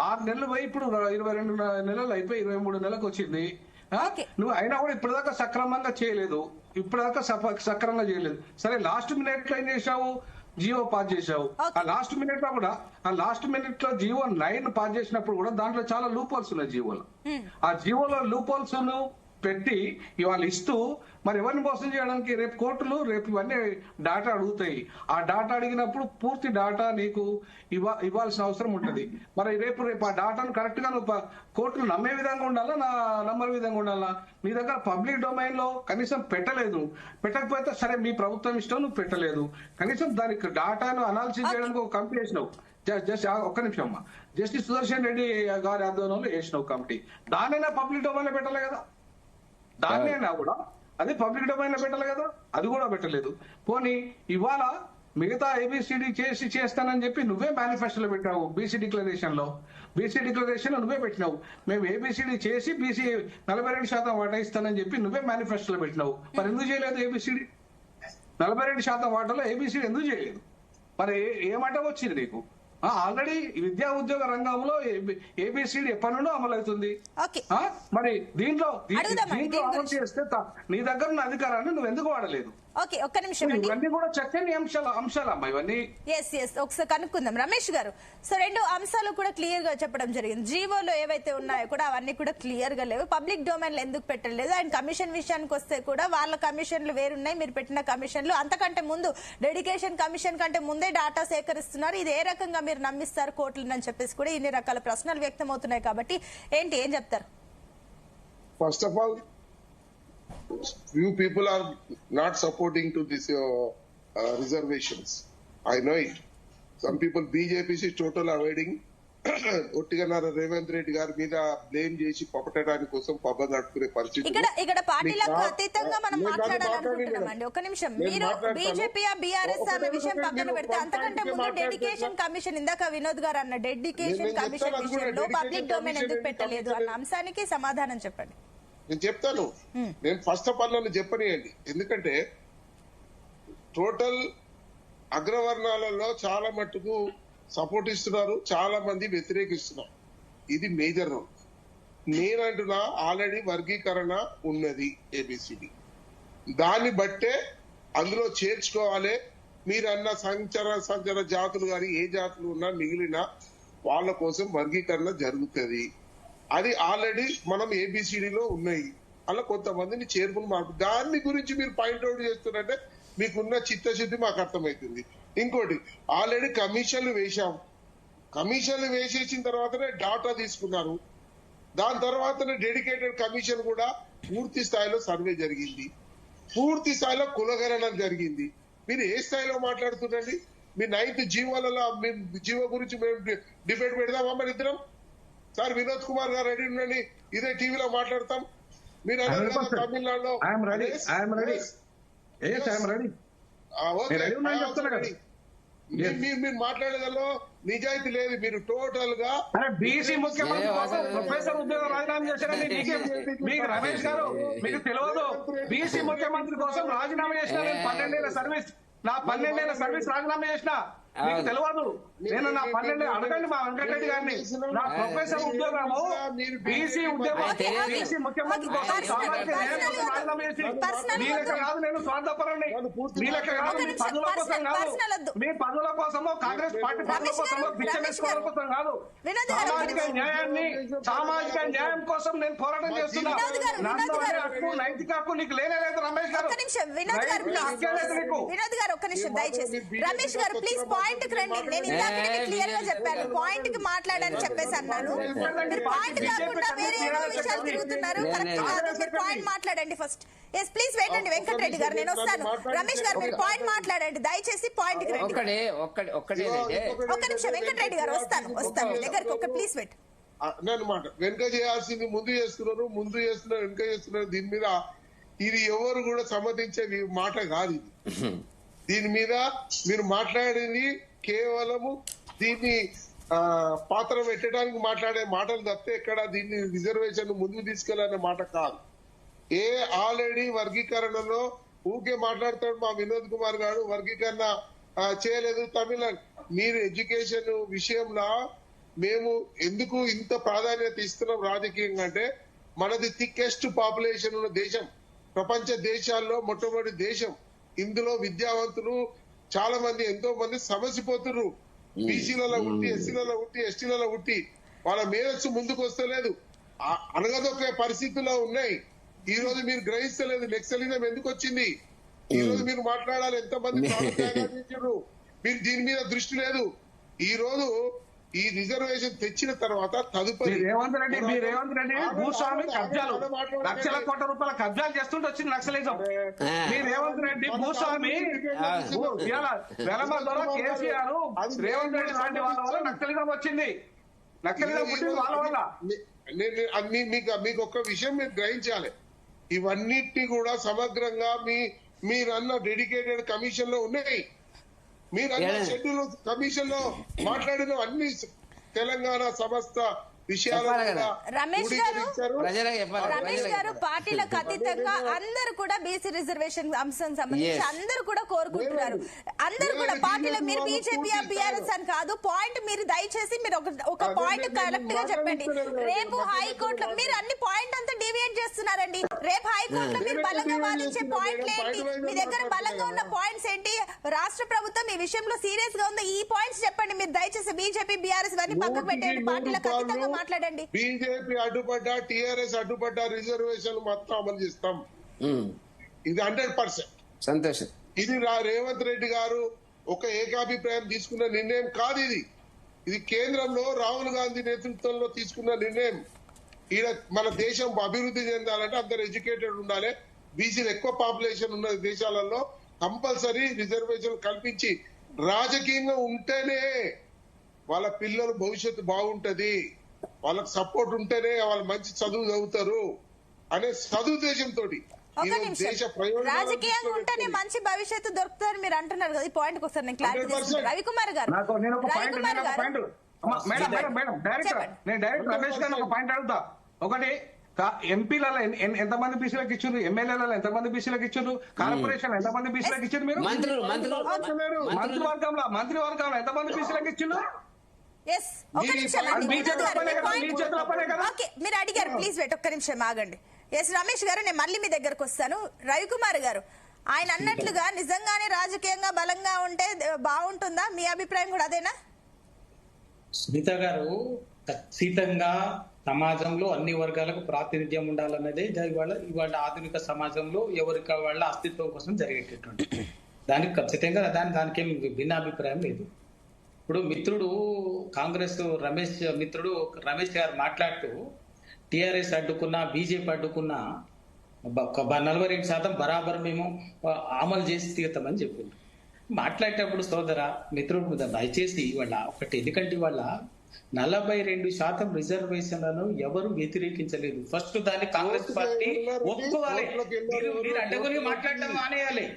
6 నెలలు పోయి ఇప్పుడు 22 నెలలు అయిపోయి 23 నెలలకు వచ్చింది. నువ్వు అయినా కూడా ఇప్పటిదాకా సక్రమంగా చేయలేదు, ఇప్పటిదాకా సక్రమంగా చేయలేదు. సరే లాస్ట్ మినిట్ లో ఏం చేశావు? జియో పాస్ చేశావు. ఆ లాస్ట్ మినిట్ లో జియో 9 పాస్ చేసినప్పుడు కూడా దాంట్లో చాలా లూప్ హోల్స్ ఉన్నాయి జియోలో. ఆ జియోలో లూప్ హోల్స్ పెట్టి ఇవాళ ఇస్తూ మరి ఎవరిని మోసం చేయడానికి రేపు కోర్టులు ఇవన్నీ డాటా అడుగుతాయి. ఆ డాటా అడిగినప్పుడు పూర్తి డాటా నీకు ఇవ్వాల్సిన అవసరం ఉంటుంది. మరి రేపు ఆ డాటాను కరెక్ట్ గా నువ్వు కోర్టులు నమ్మే విధంగా ఉండాలా, నమ్మని విధంగా ఉండాలా? నీ దగ్గర పబ్లిక్ డొమైన్ లో కనీసం పెట్టలేదు. పెట్టకపోతే సరే మీ ప్రభుత్వం ఇష్టం, నువ్వు పెట్టలేదు. కనీసం దానికి డాటాను అనాలిసిస్ చేయడానికి ఒక కమిటీ వేసినావు. ఒక్క నిమిషం అమ్మా, జస్టిస్ సుదర్శన్ రెడ్డి గారి ఆధ్వర్యంలో వేసినావు కమిటీ. దానైనా పబ్లిక్ డొమైన్ లో పెట్టాలి కదా, దాన్నైనా కూడా అది పబ్లిక్ డొమైన్ లో పెట్టాలి కదా, అది కూడా పెట్టలేదు. పోనీ ఇవాళ మిగతా ఏబిసిడి చేస్తానని చెప్పి నువ్వే మేనిఫెస్టోలో పెట్టావు. బీసీ డిక్లరేషన్ లో నువ్వే పెట్టినావు. మేము ఏబిసిడి చేసి బీసీ 42% వాటా ఇస్తానని చెప్పి నువ్వే మేనిఫెస్టోలో పెట్టినావు. మరి ఎందుకు చేయలేదు? ఏబిసిడి 42% వాటాలో ఏబిసిడి ఎందుకు చేయలేదు? మరి ఏమంటే వచ్చింది నీకు? ఆల్రెడీ విద్యా ఉద్యోగ రంగంలో ఏబిసిడి ఎప్పటి నుండో అమలు అవుతుంది. ఓకే, మరి దీంట్లో అడుగుదామండి దీని అమలు గురించి. చేస్తే నీ దగ్గర ఉన్న అధికారాన్ని నువ్వు ఎందుకు వాడలేదు? ఓకే, ఒక్క నిమిషం అండి. ఇవన్నీ కూడా చక్కని అంశాలమ్మా ఇవన్నీ. ఎస్ ఒకసారి కనుక్కుందాం. రమేష్ గారు, సో రెండు అంశాలు కూడా క్లియర్ గా చెప్పడం జరిగింది. జీవోలో ఏవైతే ఉన్నాయో కూడా అవన్నీ కూడా క్లియర్ గా లేవు. పబ్లిక్ డొమైన్ లో ఎందుకు పెట్టలేదు? అండ్ కమిషన్ విషయానికి వస్తే కూడా వాళ్ళ కమిషన్లు వేరున్నాయి, మీరు పెట్టిన కమిషన్లు. అంతకంటే ముందు డెడికేషన్ కమిషన్ కంటే ముందే డాటా సేకరిస్తున్నారు. ఇది ఏ రకంగా మీరు నమ్మిస్తారు కోర్టులను అని చెప్పేసి కూడా ఇన్ని రకాల ప్రశ్నలు వ్యక్తం అవుతున్నాయి. కాబట్టి ఏం చెప్తారు? First of all, few people are not supporting to this reservations. I know it. Some people BJP is total avoiding. ఒట్టిగన్నారు రేవంత్ రెడ్డి గారి మీద బ్లేమ్ చేసి పప్పటడానికి కోసం పబ్బ నడుపుకునే పరిస్థితి. ఇక్కడ పార్టీలకు అతీతంగా మనం మాట్లాడాలనుకుంటున్నామండి. ఒక నిమిషం, మీరు బీజేపీ బీఆర్ఎస్ అన్న విషయం పక్కన పెడితే అంతకంటే ముందు డెడికేషన్ కమిషన్, ఇందాక వినోద్ గారు అన్న డెడికేషన్ కమిషన్ విషయంలో పబ్లిక్ డొమైన్ ఎందుకు పెట్టలేదు అన్న అంశానికి సమాధానం చెప్పండి. నేను చెప్తాను. నేను ఫస్ట్ ఆఫ్ ఆల్ నన్ను చెప్పనియండి. ఎందుకంటే టోటల్ అగ్రవర్ణాలలో చాలా మట్టుకు సపోర్ట్ ఇస్తున్నారు, చాలా మంది వ్యతిరేకిస్తున్నారు. ఇది మేజర్ రోల్. నేనంటున్నా ఆల్రెడీ వర్గీకరణ ఉన్నది ఏబిసిడి. దాన్ని బట్టే అందులో చేర్చుకోవాలి. మీరన్న సంచర జాతులు కానీ ఏ జాతులు ఉన్నా మిగిలిన వాళ్ళ కోసం వర్గీకరణ జరుగుతుంది. అది ఆల్రెడీ మనం ఏబిసిడిలో ఉన్నాయి. అలా కొంతమందిని చేర్పులు మార్పు. దాన్ని గురించి మీరు పాయింట్అవుట్ చేస్తున్నారంటే మీకున్న చిత్తశుద్ధి మాకు అర్థమవుతుంది. ఇంకోటి, ఆల్రెడీ కమిషన్లు వేశాం. కమిషన్లు వేసేసిన తర్వాతనే డాటా తీసుకున్నారు. దాని తర్వాతనే డెడికేటెడ్ కమిషన్ కూడా పూర్తి స్థాయిలో సర్వే జరిగింది, పూర్తి స్థాయిలో కులగణన జరిగింది. మీరు ఏ స్థాయిలో మాట్లాడుతున్నారండి? మీ 9th జీవోలలో జీవో గురించి మేము డిబేట్ పెడదామా మన ఇద్దరం? సార్ వినోద్ కుమార్ గారు రెడీ ఉండండి, ఇదే టీవీలో మాట్లాడతాం. మీరు తమిళనాడులో మీరు మాట్లాడేదాలో నిజాయితీ లేదు. మీరు టోటల్ గా బీసీ ముఖ్యమంత్రి కోసం ప్రొఫెసర్ ఉద్యోగం రాజీనామా చేశారని మీకు రమేష్ గారు మీకు తెలియదు. బీసీ ముఖ్యమంత్రి కోసం రాజీనామా చేసిన 12 ఏళ్ల సర్వీస్, నా 12 ఏళ్ల సర్వీస్ రాజీనామా చేసిన మీకు తెలియదు. నేను నా 12 అడగండి మా వెంకటరెడ్డి గారిని. నా ప్రొఫెసర్ ఉద్యోగము బీసీ ఉద్యోగం, బీసీ ముఖ్యమంత్రి కోసం సామాజిక న్యాయం కోసం రాజీనామా చేసి మీ లెక్క కాదు, నేను స్వార్థపరండి. మీ లెక్క కాదు, మీ పదవుల కోసం కాదు, మీ పదవుల కోసమో కాంగ్రెస్ పార్టీ పదవుల కోసమో బిచ్చమేసుకోవడం కోసం కాదు. సామాజిక న్యాయం కోసం నేను పోరాటం చేస్తున్నా. హక్కు, నైతిక హక్కు నీకు లేనేలేదు రమేష్ గారు. వినోద్ గారు ఒక్క నిమిషం దయచేసి. రమేష్ గారు ప్లీజ్ పాయింట్ కి రండి. నేను ఇందాకనే క్లియర్ గా చెప్పాను, పాయింట్ కి మాట్లాడని చెప్పేసి అన్నాను. మీరు పాయింట్ కాకుండా వేరే ఏదో విషయాలు తిరుగుతున్నారు, కరెక్ట్ కాదు. మీరు పాయింట్ మాట్లాడండి ఫస్ట్. ఎస్ ప్లీజ్ వెయిట్ అండి వెంకటరెడ్డి గారు, నేను వస్తాను. రమేష్ గారు మీరు పాయింట్ మాట్లాడండి దయచేసి, పాయింట్ కి రండి. ఒక్క నిమిషం వెంకటరెడ్డి గారు, వస్తాను మీ దగ్గరికి. ఒక్క ప్లీజ్ వెయిట్. అన్నమాట వెనుక చేయాల్సింది ముందు చేస్తున్నారు, వెనుక చేస్తున్నారు. దీని మీద ఇది ఎవరు కూడా సమ్మతించే మాట కాదు. ఇది దీని మీద మీరు మాట్లాడేది కేవలము దీన్ని పాత్ర పెట్టడానికి మాట్లాడే మాటలు తప్పితే ఎక్కడ దీన్ని రిజర్వేషన్ ముందుకు తీసుకెళ్లనే మాట కాదు. ఆల్రెడీ వర్గీకరణలో ఊకే మాట్లాడతాడు మా వినోద్ కుమార్ గారు, వర్గీకరణ చేయలేదు తమిళనాడు. మీరు ఎడ్యుకేషన్ విషయంలో మేము ఎందుకు ఇంత ప్రాధాన్యత ఇస్తున్నాం రాజకీయంగా అంటే, మనది థిక్కెస్ట్ పాపులేషన్ ఉన్న దేశం, ప్రపంచ దేశాల్లో మొట్టమొదటి దేశం. ఇందులో విద్యావంతులు చాలా మంది, ఎంతో మంది సమసిపోతున్నారు. బీసీలలో ఉట్టి, ఎస్సీలలో ఉట్టి, ఎస్టీలలో ఉట్టి వాళ్ళ మేధస్సు ముందుకు వస్తలేదు, అనగదొక్కే పరిస్థితుల్లో ఉన్నాయి. ఈ రోజు మీరు గ్రహిస్తలేదు నక్సలిజం ఎందుకు వచ్చింది. ఈ రోజు మీరు మాట్లాడాలి ఎంతమంది ప్రాణత్యాగాలు. మీరు దీని మీద దృష్టి లేదు. ఈ రోజు ఈ రిజర్వేషన్ తెచ్చిన తర్వాత తదుపరి రేవంత్ రెడ్డి భూస్వామి కబ్జాలు, లక్షల కోట్ల రూపాయల కబ్జాలు చేస్తుంటే వచ్చింది నక్సలిజం. మీ రేవంత్ రెడ్డి భూస్వామి వెలమ ద్వారా కేసీఆర్ రేవంత్ రెడ్డి లాంటి వాళ్ళ వల్ల నక్సలిజం వచ్చింది. నక్సలిజం పుట్టింది వాళ్ళ వల్ల. మీకు ఒక్క విషయం మీరు గ్రహించాలి, ఇవన్నిటి కూడా సమగ్రంగా మీరన్న డెడికేటెడ్ కమిషన్ లో ఉన్నాయి. మీరు అన్న షెడ్యూల్ కమిషన్ లో మాట్లాడిన అన్ని తెలంగాణ సమస్త విషయాలు చెప్పాలి కదా. రమేష్ గారు, ప్రజలకు చెప్పాలి. రమేష్ గారు, పార్టీలకు అతీతంగా అందరూ కూడా బీసీ రిజర్వేషన్ అంశం సంబంధించి అందరూ కూడా కోరుకుంటున్నారు. అందరూ కూడా పార్టీలో మీరు బీజేపీ బీఆర్ఎస్ అని కాదు, పాయింట్ మీరు దయచేసి మీరు ఒక పాయింట్ కరెక్ట్ గా చెప్పండి. రేపు హైకోర్టులో మీరు అన్ని పాయింట్ అంతా డివియేట్ చేస్తున్నారండి. రేపు హైకోర్టులో మీరు బలంగా వాదించే పాయింట్లు ఏంటి? మీ దగ్గర బలంగా ఉన్న పాయింట్స్ ఏంటి? రాష్ట్ర ప్రభుత్వం ఈ విషయంలో సీరియస్ గా ఉంది, ఈ పాయింట్స్ చెప్పండి. మీరు దయచేసి బీజేపీ బీఆర్ఎస్ ఇవన్నీ పక్కకు పెట్టండి, పార్టీలకు అతీతంగా మాట్లాడండి. బీజేపీ అడ్డుపడ్డా, టీఆర్ఎస్ అడ్డుపడ్డా రిజర్వేషన్ మొత్తం అమలు చేస్తాం. ఇది 100%. సంతోషం. ఇది రేవంత్ రెడ్డి గారు ఒక ఏకాభిప్రాయం తీసుకున్న నిర్ణయం కాదు. ఇది కేంద్రంలో రాహుల్ గాంధీ నేతృత్వంలో తీసుకున్న నిర్ణయం. ఈడ మన దేశం అభివృద్ధి చెందాలంటే అందరు ఎడ్యుకేటెడ్ ఉండాలి. బీసీలు ఎక్కువ పాపులేషన్ ఉన్న దేశాలలో కంపల్సరీ రిజర్వేషన్ కల్పించి రాజకీయంగా ఉంటేనే వాళ్ళ పిల్లలు భవిష్యత్తు బాగుంటది, వాళ్ళకి సపోర్ట్ ఉంటేనే వాళ్ళు మంచి చదువు చదువుతారు అనే సదుద్దేశంతో ఒక నిమిషం, రాజకీయంగా ఉంటేనే మంచి భవిష్యత్తు దొరుకుతారని మీరు అంటున్నారు కదా. ఈ పాయింట్ ఒకసారి నేను క్లారిటీ తీసుకుంటాను. రవికుమార్ గారు, నేను ఒక పాయింట్ డైరెక్ట్ రమేష్ గారు ఒక పాయింట్ అడుగుతా. ఒకటి, ఎంపీలలో ఎంతమంది బీసీలకు ఇచ్చారు, ఎమ్మెల్యేలలో ఎంతమంది బీసీలకు ఇచ్చారు, కార్పొరేషన్ ఎంతమంది బీసీలకు ఇచ్చారు, మీరు మంత్రివర్గంలో ఎంతమంది బీసీలకు ఇచ్చారు? మీరు అడిగారు, ప్లీజ్ వెయిట్ ఒక్క నిమిషం ఆగండి. ఎస్ రమేష్ గారు, నేను మళ్ళీ మీ దగ్గరకు వస్తాను. రవికుమార్ గారు, ఆయన అన్నట్లుగా నిజంగానే రాజకీయంగా బలంగా ఉంటే బాగుంటుందా? మీ అభిప్రాయం కూడా అదేనా? సునీత గారు, ఖచ్చితంగా సమాజంలో అన్ని వర్గాలకు ప్రాతినిధ్యం ఉండాలన్నదే ఇవాళ ఆధునిక సమాజంలో ఎవరికి వాళ్ళ అస్తిత్వం కోసం జరిగేటటువంటి దానికి ఖచ్చితంగా దానికి ఏం భిన్నాభిప్రాయం లేదు. ఇప్పుడు మిత్రుడు కాంగ్రెస్ మిత్రుడు రమేష్ గారు మాట్లాడుతూ టిఆర్ఎస్ అడ్డుకున్నా, బీజేపీ అడ్డుకున్నా 42% బరాబర్ మేము అమలు చేసి తీరుతామని చెప్పింది. మాట్లాడేటప్పుడు సోదర మిత్రుడు దయచేసి ఇవాళ ఒకటి, ఎందుకంటే ఇవాళ 42% రిజర్వేషన్లను ఎవరు వ్యతిరేకించలేదు. ఫస్ట్ దాన్ని కాంగ్రెస్ పార్టీ ఒప్పుకోవాలి. మీరు అడ్డగొని మాట్లాడటం మానేయాలి.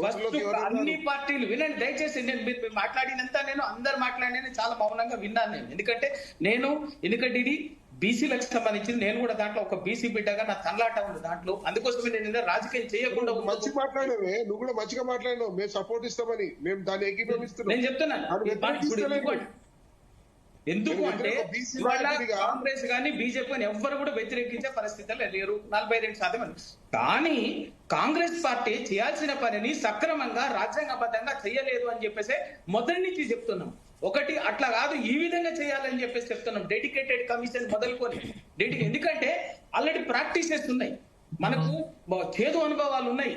ఫస్ట్ అన్ని పార్టీలు వినండి దయచేసి. నేను మాట్లాడినంత అందరు మాట్లాడిన చాలా మౌనంగా విన్నాను నేను. ఎందుకంటే ఇది బీసీలకు సంబంధించింది. నేను కూడా దాంట్లో ఒక బీసీ బిడ్డగా నా తనలాట ఉంది దాంట్లో. అందుకోసమే నేను రాజకీయం చేయకుండా మంచి మాట్లాడినవే, నువ్వు కూడా మంచిగా మాట్లాడినావు. మేము సపోర్ట్ ఇస్తామని, మేము దాన్ని ఏకీభవిస్తున్నాం. నేను చెప్తున్నాను ఎందుకు అంటే కాంగ్రెస్ కానీ బీజేపీ కానీ ఎవ్వరు కూడా వ్యతిరేకించే పరిస్థితులు లేరు. 42% కానీ కాంగ్రెస్ పార్టీ చేయాల్సిన పనిని సక్రమంగా రాజ్యాంగబద్ధంగా చేయలేదు అని చెప్పేసి మొదటి నుంచి చెప్తున్నాం. ఒకటి అట్లా కాదు, ఈ విధంగా చేయాలని చెప్పేసి చెప్తున్నాం. డెడికేటెడ్ కమిషన్ మొదలుకొని ఎందుకంటే ఆల్రెడీ ప్రాక్టీసెస్ ఉన్నాయి, మనకు చేదు అనుభవాలు ఉన్నాయి.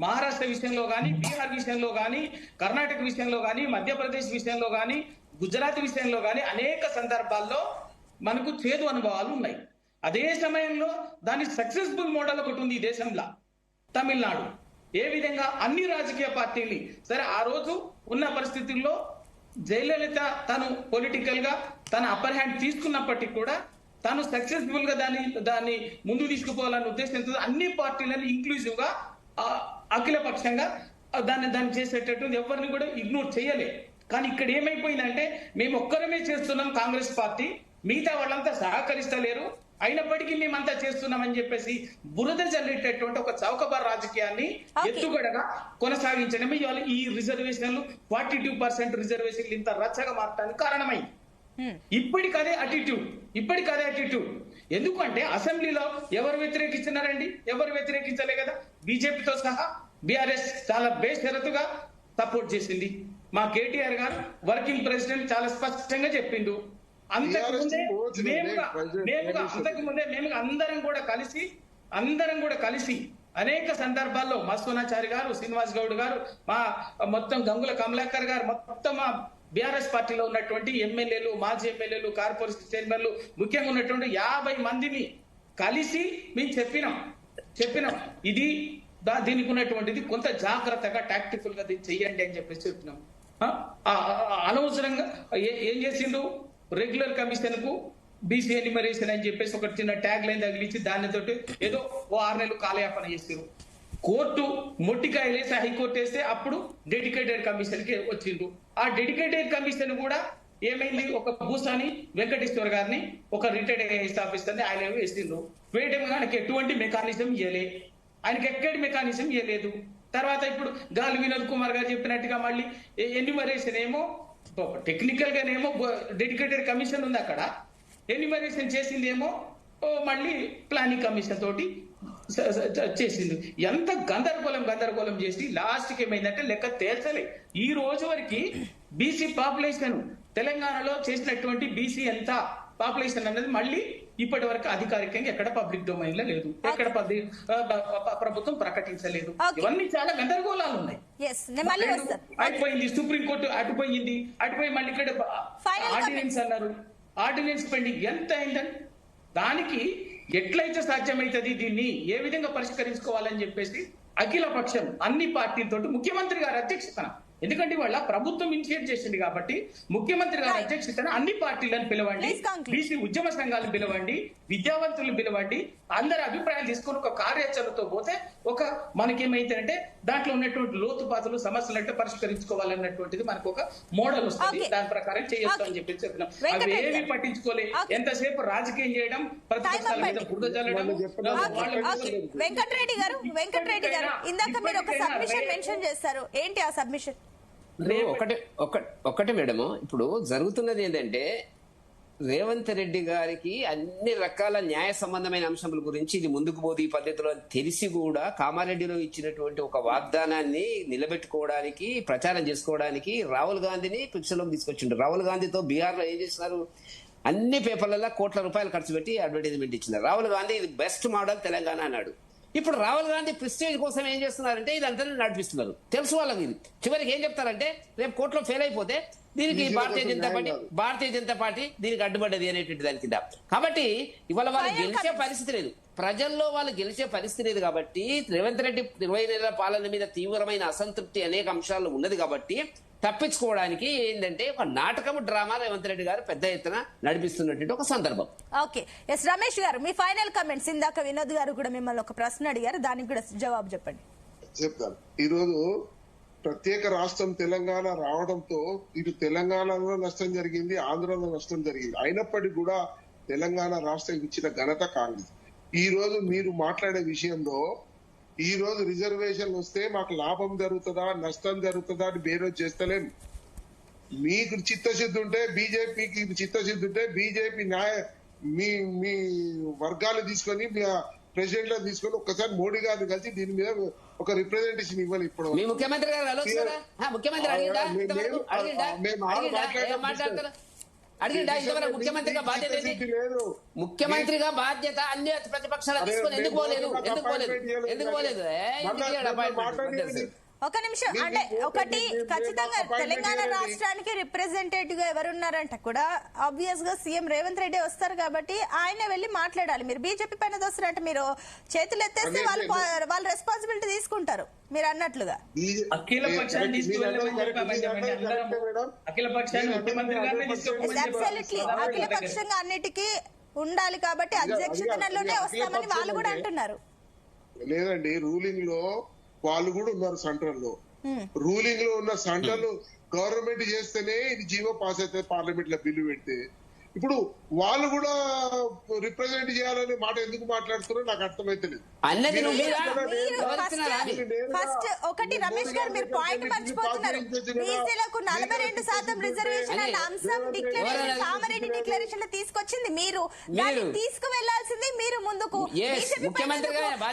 మహారాష్ట్ర విషయంలో కానీ, బీహార్ విషయంలో కానీ, కర్ణాటక విషయంలో కానీ, మధ్యప్రదేశ్ విషయంలో కానీ, గుజరాత్ విషయంలో కానీ అనేక సందర్భాల్లో మనకు చేదు అనుభవాలు ఉన్నాయి. అదే సమయంలో దాని సక్సెస్ఫుల్ మోడల్ ఒకటి ఉంది ఈ దేశంలో, తమిళనాడు. ఏ విధంగా అన్ని రాజకీయ పార్టీలు సరే ఆ రోజు ఉన్న పరిస్థితుల్లో జయలలిత తను పొలిటికల్ గా తన అప్పర్ హ్యాండ్ తీసుకున్నప్పటికీ కూడా తాను సక్సెస్ఫుల్ గా దాన్ని ముందు తీసుకుపోవాలన్న ఉద్దేశంతో అన్ని పార్టీలను ఇంక్లూజివ్ గా అఖిల పక్షంగా దాన్ని చేసేటట్టు ఎవరిని కూడా ఇగ్నోర్ చేయలే. కానీ ఇక్కడ ఏమైపోయిందంటే మేము ఒక్కరమే చేస్తున్నాం కాంగ్రెస్ పార్టీ, మిగతా వాళ్ళంతా సహకరిస్తలేరు, అయినప్పటికీ మేమంతా చేస్తున్నామని చెప్పేసి బురద జల్లేటటువంటి ఒక చౌకబార్ రాజకీయాన్ని ఎత్తుగడగా కొనసాగించడమే ఇవాళ ఈ రిజర్వేషన్లు 42% రిజర్వేషన్లు ఇంత రచ్చగా మారటానికి కారణమైంది. ఇప్పటికదే అటిట్యూడ్. ఎందుకంటే అసెంబ్లీలో ఎవరు వ్యతిరేకించినారండి? ఎవరు వ్యతిరేకించలే కదా. బీజేపీతో సహా బీఆర్ఎస్ చాలా బేషరతుగా సపోర్ట్ చేసింది. మా కేటీఆర్ గారు వర్కింగ్ ప్రెసిడెంట్ చాలా స్పష్టంగా చెప్పిండు. అంతకుముందే మేము అందరం కూడా కలిసి అనేక సందర్భాల్లో మస్తూనాచారి గారు, శ్రీనివాస్ గౌడ్ గారు, మా మొత్తం గంగుల కమలాకర్ గారు, మొత్తం మా బీఆర్ఎస్ పార్టీలో ఉన్నటువంటి ఎమ్మెల్యేలు, మాజీ ఎమ్మెల్యేలు, కార్పొరేషన్ చైర్మన్లు, ముఖ్యంగా ఉన్నటువంటి 50 మందిని కలిసి మేము చెప్పినాం ఇది దీనికి ఉన్నటువంటిది కొంత జాగ్రత్తగా టాక్టికల్ గా చెయ్యండి అని చెప్పేసి చెప్పినాం. అనవసరంగా ఏం చేసిండు, రెగ్యులర్ కమిషన్ కు బీసీ ఎన్యూమరేషన్ అని చెప్పేసి ఒక చిన్న ట్యాగ్ లైన్ తగిలించి దానితో ఏదో 6 నెలలు కాలయాపన చేసారు. కోర్టు మొట్టికాయలు వేసి హైకోర్టు వేస్తే అప్పుడు డెడికేటెడ్ కమిషన్ కి వచ్చిండు. ఆ డెడికేటెడ్ కమిషన్ కూడా ఏమైంది, ఒక భూసాని వెంకటేశ్వర్ గారిని ఒక రిటైర్డ్ ఐఏఎస్ ఆఫీసర్ని ఆయన వేసిండ్రు. వేయడం ఆయనకి ఎటువంటి మెకానిజం ఇవ్వలే, ఆయనకి ఎక్కడి మెకానిజం ఇవ్వలేదు. తర్వాత ఇప్పుడు గాలి వినోద్ కుమార్ గారు చెప్పినట్టుగా మళ్ళీ ఎన్యూమరేషన్ ఏమో టెక్నికల్ గానేమో డెడికేటెడ్ కమిషన్ ఉంది, అక్కడ ఎన్యూమరేషన్ చేసిందేమో మళ్ళీ ప్లానింగ్ కమిషన్ తోటి చేసింది. ఎంత గందరగోళం చేసి లాస్ట్ కి ఏమైందంటే లెక్క తేల్చలే. ఈ రోజు వరకు బీసీ పాపులేషన్ తెలంగాణలో చేసినటువంటి బీసీ ఎంత పాపులేషన్ అనేది మళ్ళీ ఇప్పటి వరకు అధికారికంగా ఎక్కడ పబ్లిక్ డొమైన్ లో లేదు, ఎక్కడ ప్రభుత్వం ప్రకటించలేదు. ఇవన్నీ చాలా గందరగోళాలు ఉన్నాయి. అటుపోయింది సుప్రీంకోర్టు, అటుపోయి మళ్ళీ ఇక్కడ ఆర్డినెన్స్ అన్నారు, ఆర్డినెన్స్ పెండింగ్. ఎంత అయిందని దానికి ఎట్లయితే సాధ్యమైతుంది, దీన్ని ఏ విధంగా పరిష్కరించుకోవాలని చెప్పేసి అఖిల పక్షం అన్ని పార్టీలతో ముఖ్యమంత్రి గారి అధ్యక్షతన, ఎందుకంటే వాళ్ళ ప్రభుత్వం ఇనిషియేట్ చేసింది కాబట్టి ముఖ్యమంత్రి గారి అధ్యక్షతన అన్ని పార్టీలను పిలవండి, బీసీ ఉద్యమ సంఘాలను పిలవండి, విద్యావంతులను పిలవండి, అందరి అభిప్రాయాలు తీసుకుని ఒక కార్యాచరణతో పోతే ఒక మనకేమైందంటే దాంట్లో ఉన్నటువంటి లోతుపాతులు సమస్యలు అంటే పరిష్కరించుకోవాలన్నటువంటిది మనకు ఒక మోడల్ వస్తుంది. దాని ప్రకారం చేయొచ్చు అని చెప్పి చెప్పినాం. అవి ఏమి పట్టించుకోలే, ఎంతసేపు రాజకీయం చేయడం, ప్రతిపక్షాల మీద బురద చల్లడం. వెంకటరెడ్డి గారు ఇందాక మీరు ఒక సబ్మిషన్ మెన్షన్ చేస్తారు, ఏంటి ఆ సబ్మిషన్? ఒకటే మేడము, ఇప్పుడు జరుగుతున్నది ఏంటంటే రేవంత్ రెడ్డి గారికి అన్ని రకాల న్యాయ సంబంధమైన అంశముల గురించి ఇది ముందుకు పోదు ఈ పద్ధతిలో తెలిసి కూడా కామారెడ్డిలో ఇచ్చినటువంటి ఒక వాగ్దానాన్ని నిలబెట్టుకోవడానికి, ప్రచారం చేసుకోవడానికి రాహుల్ గాంధీని పిక్చర్లోకి తీసుకొచ్చిండు. రాహుల్ గాంధీతో బీహార్ లో ఏం చేస్తున్నారు, అన్ని పేపర్లలో కోట్ల రూపాయలు ఖర్చు పెట్టి అడ్వర్టైజ్మెంట్ ఇచ్చినారు. రాహుల్ గాంధీ ఇది బెస్ట్ మోడల్ తెలంగాణ అన్నాడు. ఇప్పుడు రాహుల్ గాంధీ ప్రెస్టేజ్ కోసం ఏం చేస్తున్నారంటే ఇదంతా నడిపిస్తున్నారు. తెలుసు వాళ్ళకి. చివరికి ఏం చెప్తారంటే రేపు కోర్టులో ఫెయిల్ అయిపోతే దీనికి భారతీయ జనతా పార్టీ దీనికి అడ్డుపడ్డది అనేటువంటి దాని కింద. కాబట్టి ఇవాళ వాళ్ళు గెలిచే పరిస్థితి లేదు, ప్రజల్లో వాళ్ళు గెలిచే పరిస్థితి లేదు. కాబట్టి రేవంత్ రెడ్డి 20 నెలల పాలన మీద తీవ్రమైన అసంతృప్తి అనేక అంశాలు ఉన్నది. కాబట్టి తప్పించుకోవడానికి ఏంటంటే ఒక నాటకం డ్రామా రేవంత్ రెడ్డి గారు పెద్ద ఎత్తున నడిపిస్తున్నటువంటి ఒక సందర్భం. ఓకే, ఎస్ రమేష్ గారు మీ ఫైనల్ కమెంట్స్. ఇందాక వినోద్ గారు కూడా మిమ్మల్ని ఒక ప్రశ్న అడిగారు, దానికి కూడా జవాబు చెప్పండి. చెప్తాను. ఈరోజు ప్రత్యేక రాష్ట్రం తెలంగాణ రావడంతో ఇటు తెలంగాణలో నష్టం జరిగింది, ఆంధ్రలో నష్టం జరిగింది. అయినప్పటికీ కూడా తెలంగాణ రాష్ట్రం ఇచ్చిన ఘనత కాంగ్రెస్. ఈ రోజు మీరు మాట్లాడే విషయంలో ఈ రోజు రిజర్వేషన్ వస్తే మాకు లాభం జరుగుతుందా నష్టం జరుగుతుందా అని బేరోజు చేస్తలేం. మీకు చిత్తశుద్ధి ఉంటే, బీజేపీకి చిత్తశుద్ధి ఉంటే బీజేపీ మీ వర్గాలు తీసుకొని మీ ప్రెసిడెంట్ లో తీసుకొని ఒక్కసారి మోడీ గారిని కలిసి దీని మీద ఒక రిప్రజెంటేషన్ ఇవ్వాలి. ఇప్పుడు ముఖ్యమంత్రి గారు ముఖ్యమంత్రిగా బాధ్యత లేదు, ముఖ్యమంత్రిగా బాధ్యత అన్ని ప్రతిపక్షాలు తీసుకొని ఎందుకు పోలేదు? ఒక నిమిషం, అంటే ఒకటి ఖచ్చితంగా తెలంగాణ రాష్ట్రానికి రిప్రజెంటేటివ్ గా ఎవరున్నారంట కూడా ఆబ్వియస్ గా సీఎం రేవంత్ రెడ్డి వస్తారు కాబట్టి ఆయన వెళ్లి మాట్లాడాలి. మీరు బీజేపీ పైన దోస్తారంటే మీరు చేతులు ఎత్తేస్తే వాళ్ళు రెస్పాన్సిబిలిటీ తీసుకుంటారు మీరు అన్నట్లుగా. అఖిల పక్షంగా అన్నిటికీ ఉండాలి కాబట్టి అధ్యక్షతలోనే వస్తామని వాళ్ళు కూడా అంటున్నారు. లేదండి, రూలింగ్ లో వాళ్ళు కూడా ఉన్నారు. సెంట్రల్ లో రూలింగ్ లో ఉన్న సెంట్రల్ గవర్నమెంట్ చేస్తేనే ఇది జీవో పాస్ అయితే పార్లమెంట్ లో బిల్లు పెడితే ఇప్పుడు వాళ్ళు కూడా రిప్రజెంట్ చేయాలనే మాట ఎందుకు మాట్లాడుతున్నారో నాకు అర్థమైతే లేదు. ఫస్ట్ ఒకటి రమేష్ గారు మీరు పాయింట్ మర్చిపోతున్నారు. బీసీలకు 42% రిజర్వేషన్ అన్న అంశం డిక్లరేషన్ కామారెడ్డి డిక్లరేషన్ లో తీసుకొచ్చింది మీరు, దాన్ని తీసుకువెళ్లాల్సింది మీరు ముందుకు.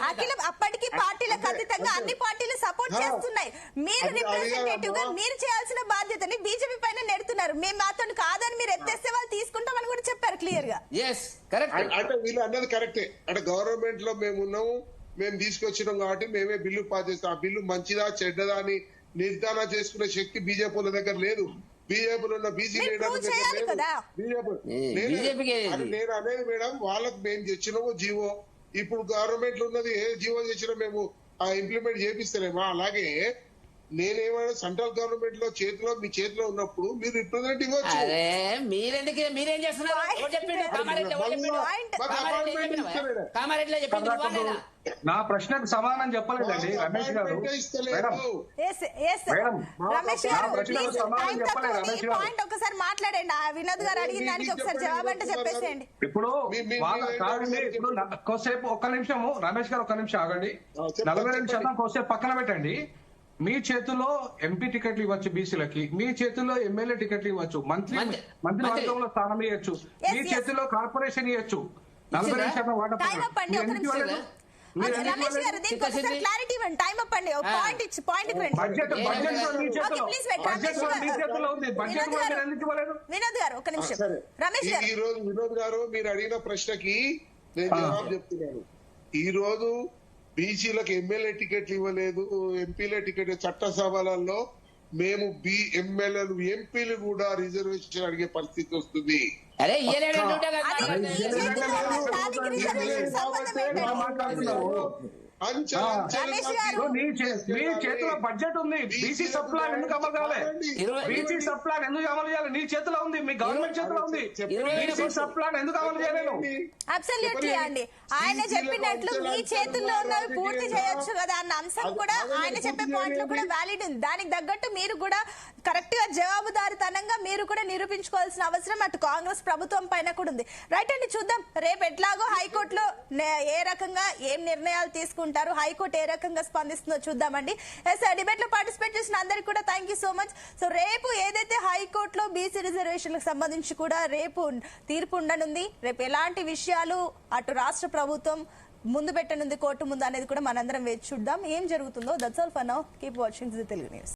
అఖిల అప్పటికి పార్టీలకు అతీతంగా అన్ని పార్టీలు సపోర్ట్ చేస్తున్నాయి. మీరు రిప్రజెంటేటివ్ గా మీరు చేయాల్సిన బాధ్యతని బీజేపీ పైన నెడుతున్నారు. మేము మాతో కాదని మీరు ఎత్తేస్తే వాళ్ళు తీసుకుంటామని కూడా చెప్పారు క్లియర్ గా. అంటే వీళ్ళు అన్నది కరెక్టే. అంటే గవర్నమెంట్ లో మేము ఉన్నాము, మేము తీసుకొచ్చినాం కాబట్టి మేమే బిల్లు పాస్ చేస్తాం. ఆ బిల్లు మంచిదా చెడ్డదా అని నిర్ధారణ చేసుకునే శక్తి బీజేపీ దగ్గర లేదు. బీజేపీలో ఉన్న బీసీ లీడర్ల దగ్గర లేదు. నేను అనేది మేడం, వాళ్ళకి మేము తెచ్చినాము జీవో. ఇప్పుడు గవర్నమెంట్ లో ఉన్నది ఏ జీవో తెచ్చినా మేము ఇంప్లిమెంట్ చేపిస్తలేమా? అలాగే నేనేమైనా సెంట్రల్ గవర్నమెంట్ లో మీ చేతిలో ఉన్నప్పుడు మీరు రిప్రజెంట్ ఇవ్వచ్చు. అరే మీరేం చేస్తున్నారు? ఎవరు చెప్పిండు? కామారెడ్డి ఎవరు చెప్పిండు? కామారెడ్డిలో చెప్పింది నువ్వా నేనా? నా ప్రశ్నకు సమాధానం చెప్పలేదండి రమేష్ గారు. Madam Yes, yes. Madam, Ramesh నా గారు ప్రశ్నకు please, సమాధానం time చెప్పలేదు తక్కువ. రమేష్ ఈ గారు. పాయింట్ ఒకసారి మాట్లాడండి. ఆ వినోద్ గారు అడిగిన దానికి ఒకసారి జవాబు అంటే చెప్పేసేయండి. ఇప్పుడు కాదండి, ఇప్పుడు కొద్దిసేపు ఒక్క నిమిషము రమేష్ గారు, ఒక్క నిమిషం ఆగండి. 42% కొద్దిసేపు పక్కన పెట్టండి. మీ చేతుల్లో ఎంపీ టికెట్లు ఇవ్వచ్చు బీసీలకి, మీ చేతుల్లో ఎమ్మెల్యే టికెట్లు ఇవ్వచ్చు, మంత్రి వర్గంలో స్థానం ఇవ్వచ్చు, మీ చేతుల్లో కార్పొరేషన్ ఇవ్వచ్చు. 42% వాటా టైం అప్ అండి, ఒక నిమిషం. రమేష్ గారు దీనికి ఒకసారి క్లారిటీ ఇవ్వండి. టైం అప్ అండి, ఒక పాయింట్ ఇచ్చి పాయింట్ రండి. బడ్జెట్ మీ చేతుల్లో, Okay, please wait. బడ్జెట్ కూడా మీ చేతుల్లో ఉంది. బడ్జెట్ కూడా మీరు ఎందుకు ఇవ్వలేదు? వినోద్ గారు ఒక నిమిషం. రమేష్ గారు ఈ రోజు వినోద్ గారు మీరు అడిగిన ప్రశ్నకి నేను జవాబు చెప్తున్నాను. ఈ రోజు బీసీలకు ఎమ్మెల్యే టికెట్లు ఇవ్వలేదు, ఎంపీల టికెట్ చట్టసభలలో మేము ఎమ్మెల్యేలు ఎంపీలు కూడా రిజర్వేషన్ అడిగే పరిస్థితి వస్తుంది. అరే ఇయ్యలేడు అంటుంటే కదా అది మాట్లాడేది. మీ చేతిలో ఉన్న స్థానిక రిజర్వేషన్ సంబంధం ఏంటండి? మాట్లాడుతున్నావు రమేష్ గారు మీ చేతిలో బడ్జెట్ ఉంది. బీసీ సబ్ ప్లాన్ ఎందుకు అమలు కావాలి? బీసీ సబ్ ప్లాన్ ఎందుకు అమలు చేయాలి? నీ చేతిలో ఉంది, మీ గవర్నమెంట్ చేతిలో ఉంది. బీసీ సబ్ ప్లాన్ ఎందుకు అమలు చేయలేదు? అబ్సల్యూట్లీ అండి. ఆయన చెప్పినట్లు మీ చేతుల్లో ఉన్నవి పూర్తి చేయొచ్చు కదా అన్న అంశం కూడా ఆయన చెప్పే పాయింట్ లో కూడా వ్యాలిడ్ ఉంది. దానికి తగ్గట్టు మీరు కూడా కరెక్ట్ గా జవాబుదారితనంగా మీరు కూడా నిరూపించుకోవాల్సిన అవసరం అటు కాంగ్రెస్ ప్రభుత్వం పైన కూడా ఉంది. రైట్ అండి, చూద్దాం రేపు ఎట్లాగో హైకోర్టులో ఏ రకంగా ఏం నిర్ణయాలు తీసుకుంటారు, హైకోర్టు ఏ రకంగా స్పందిస్తుందో చూద్దామండి. డిబేట్ లో పార్టిసిపేట్ చేసిన అందరికి కూడా thank you so much. So రేపు ఏదైతే హైకోర్టులో బీసీ రిజర్వేషన్లకు సంబంధించి కూడా రేపు తీర్పు ఉండనుంది. రేపు ఎలాంటి విషయాలు అటు రాష్ట్ర ప్రభుత్వం ముందు పెట్టనుంది కోర్టు ముందు అనేది కూడా మనందరం వేచి చూద్దాం. ఏం జరుగుతుందో. That's all for now. Keep watching Zee Telugu news.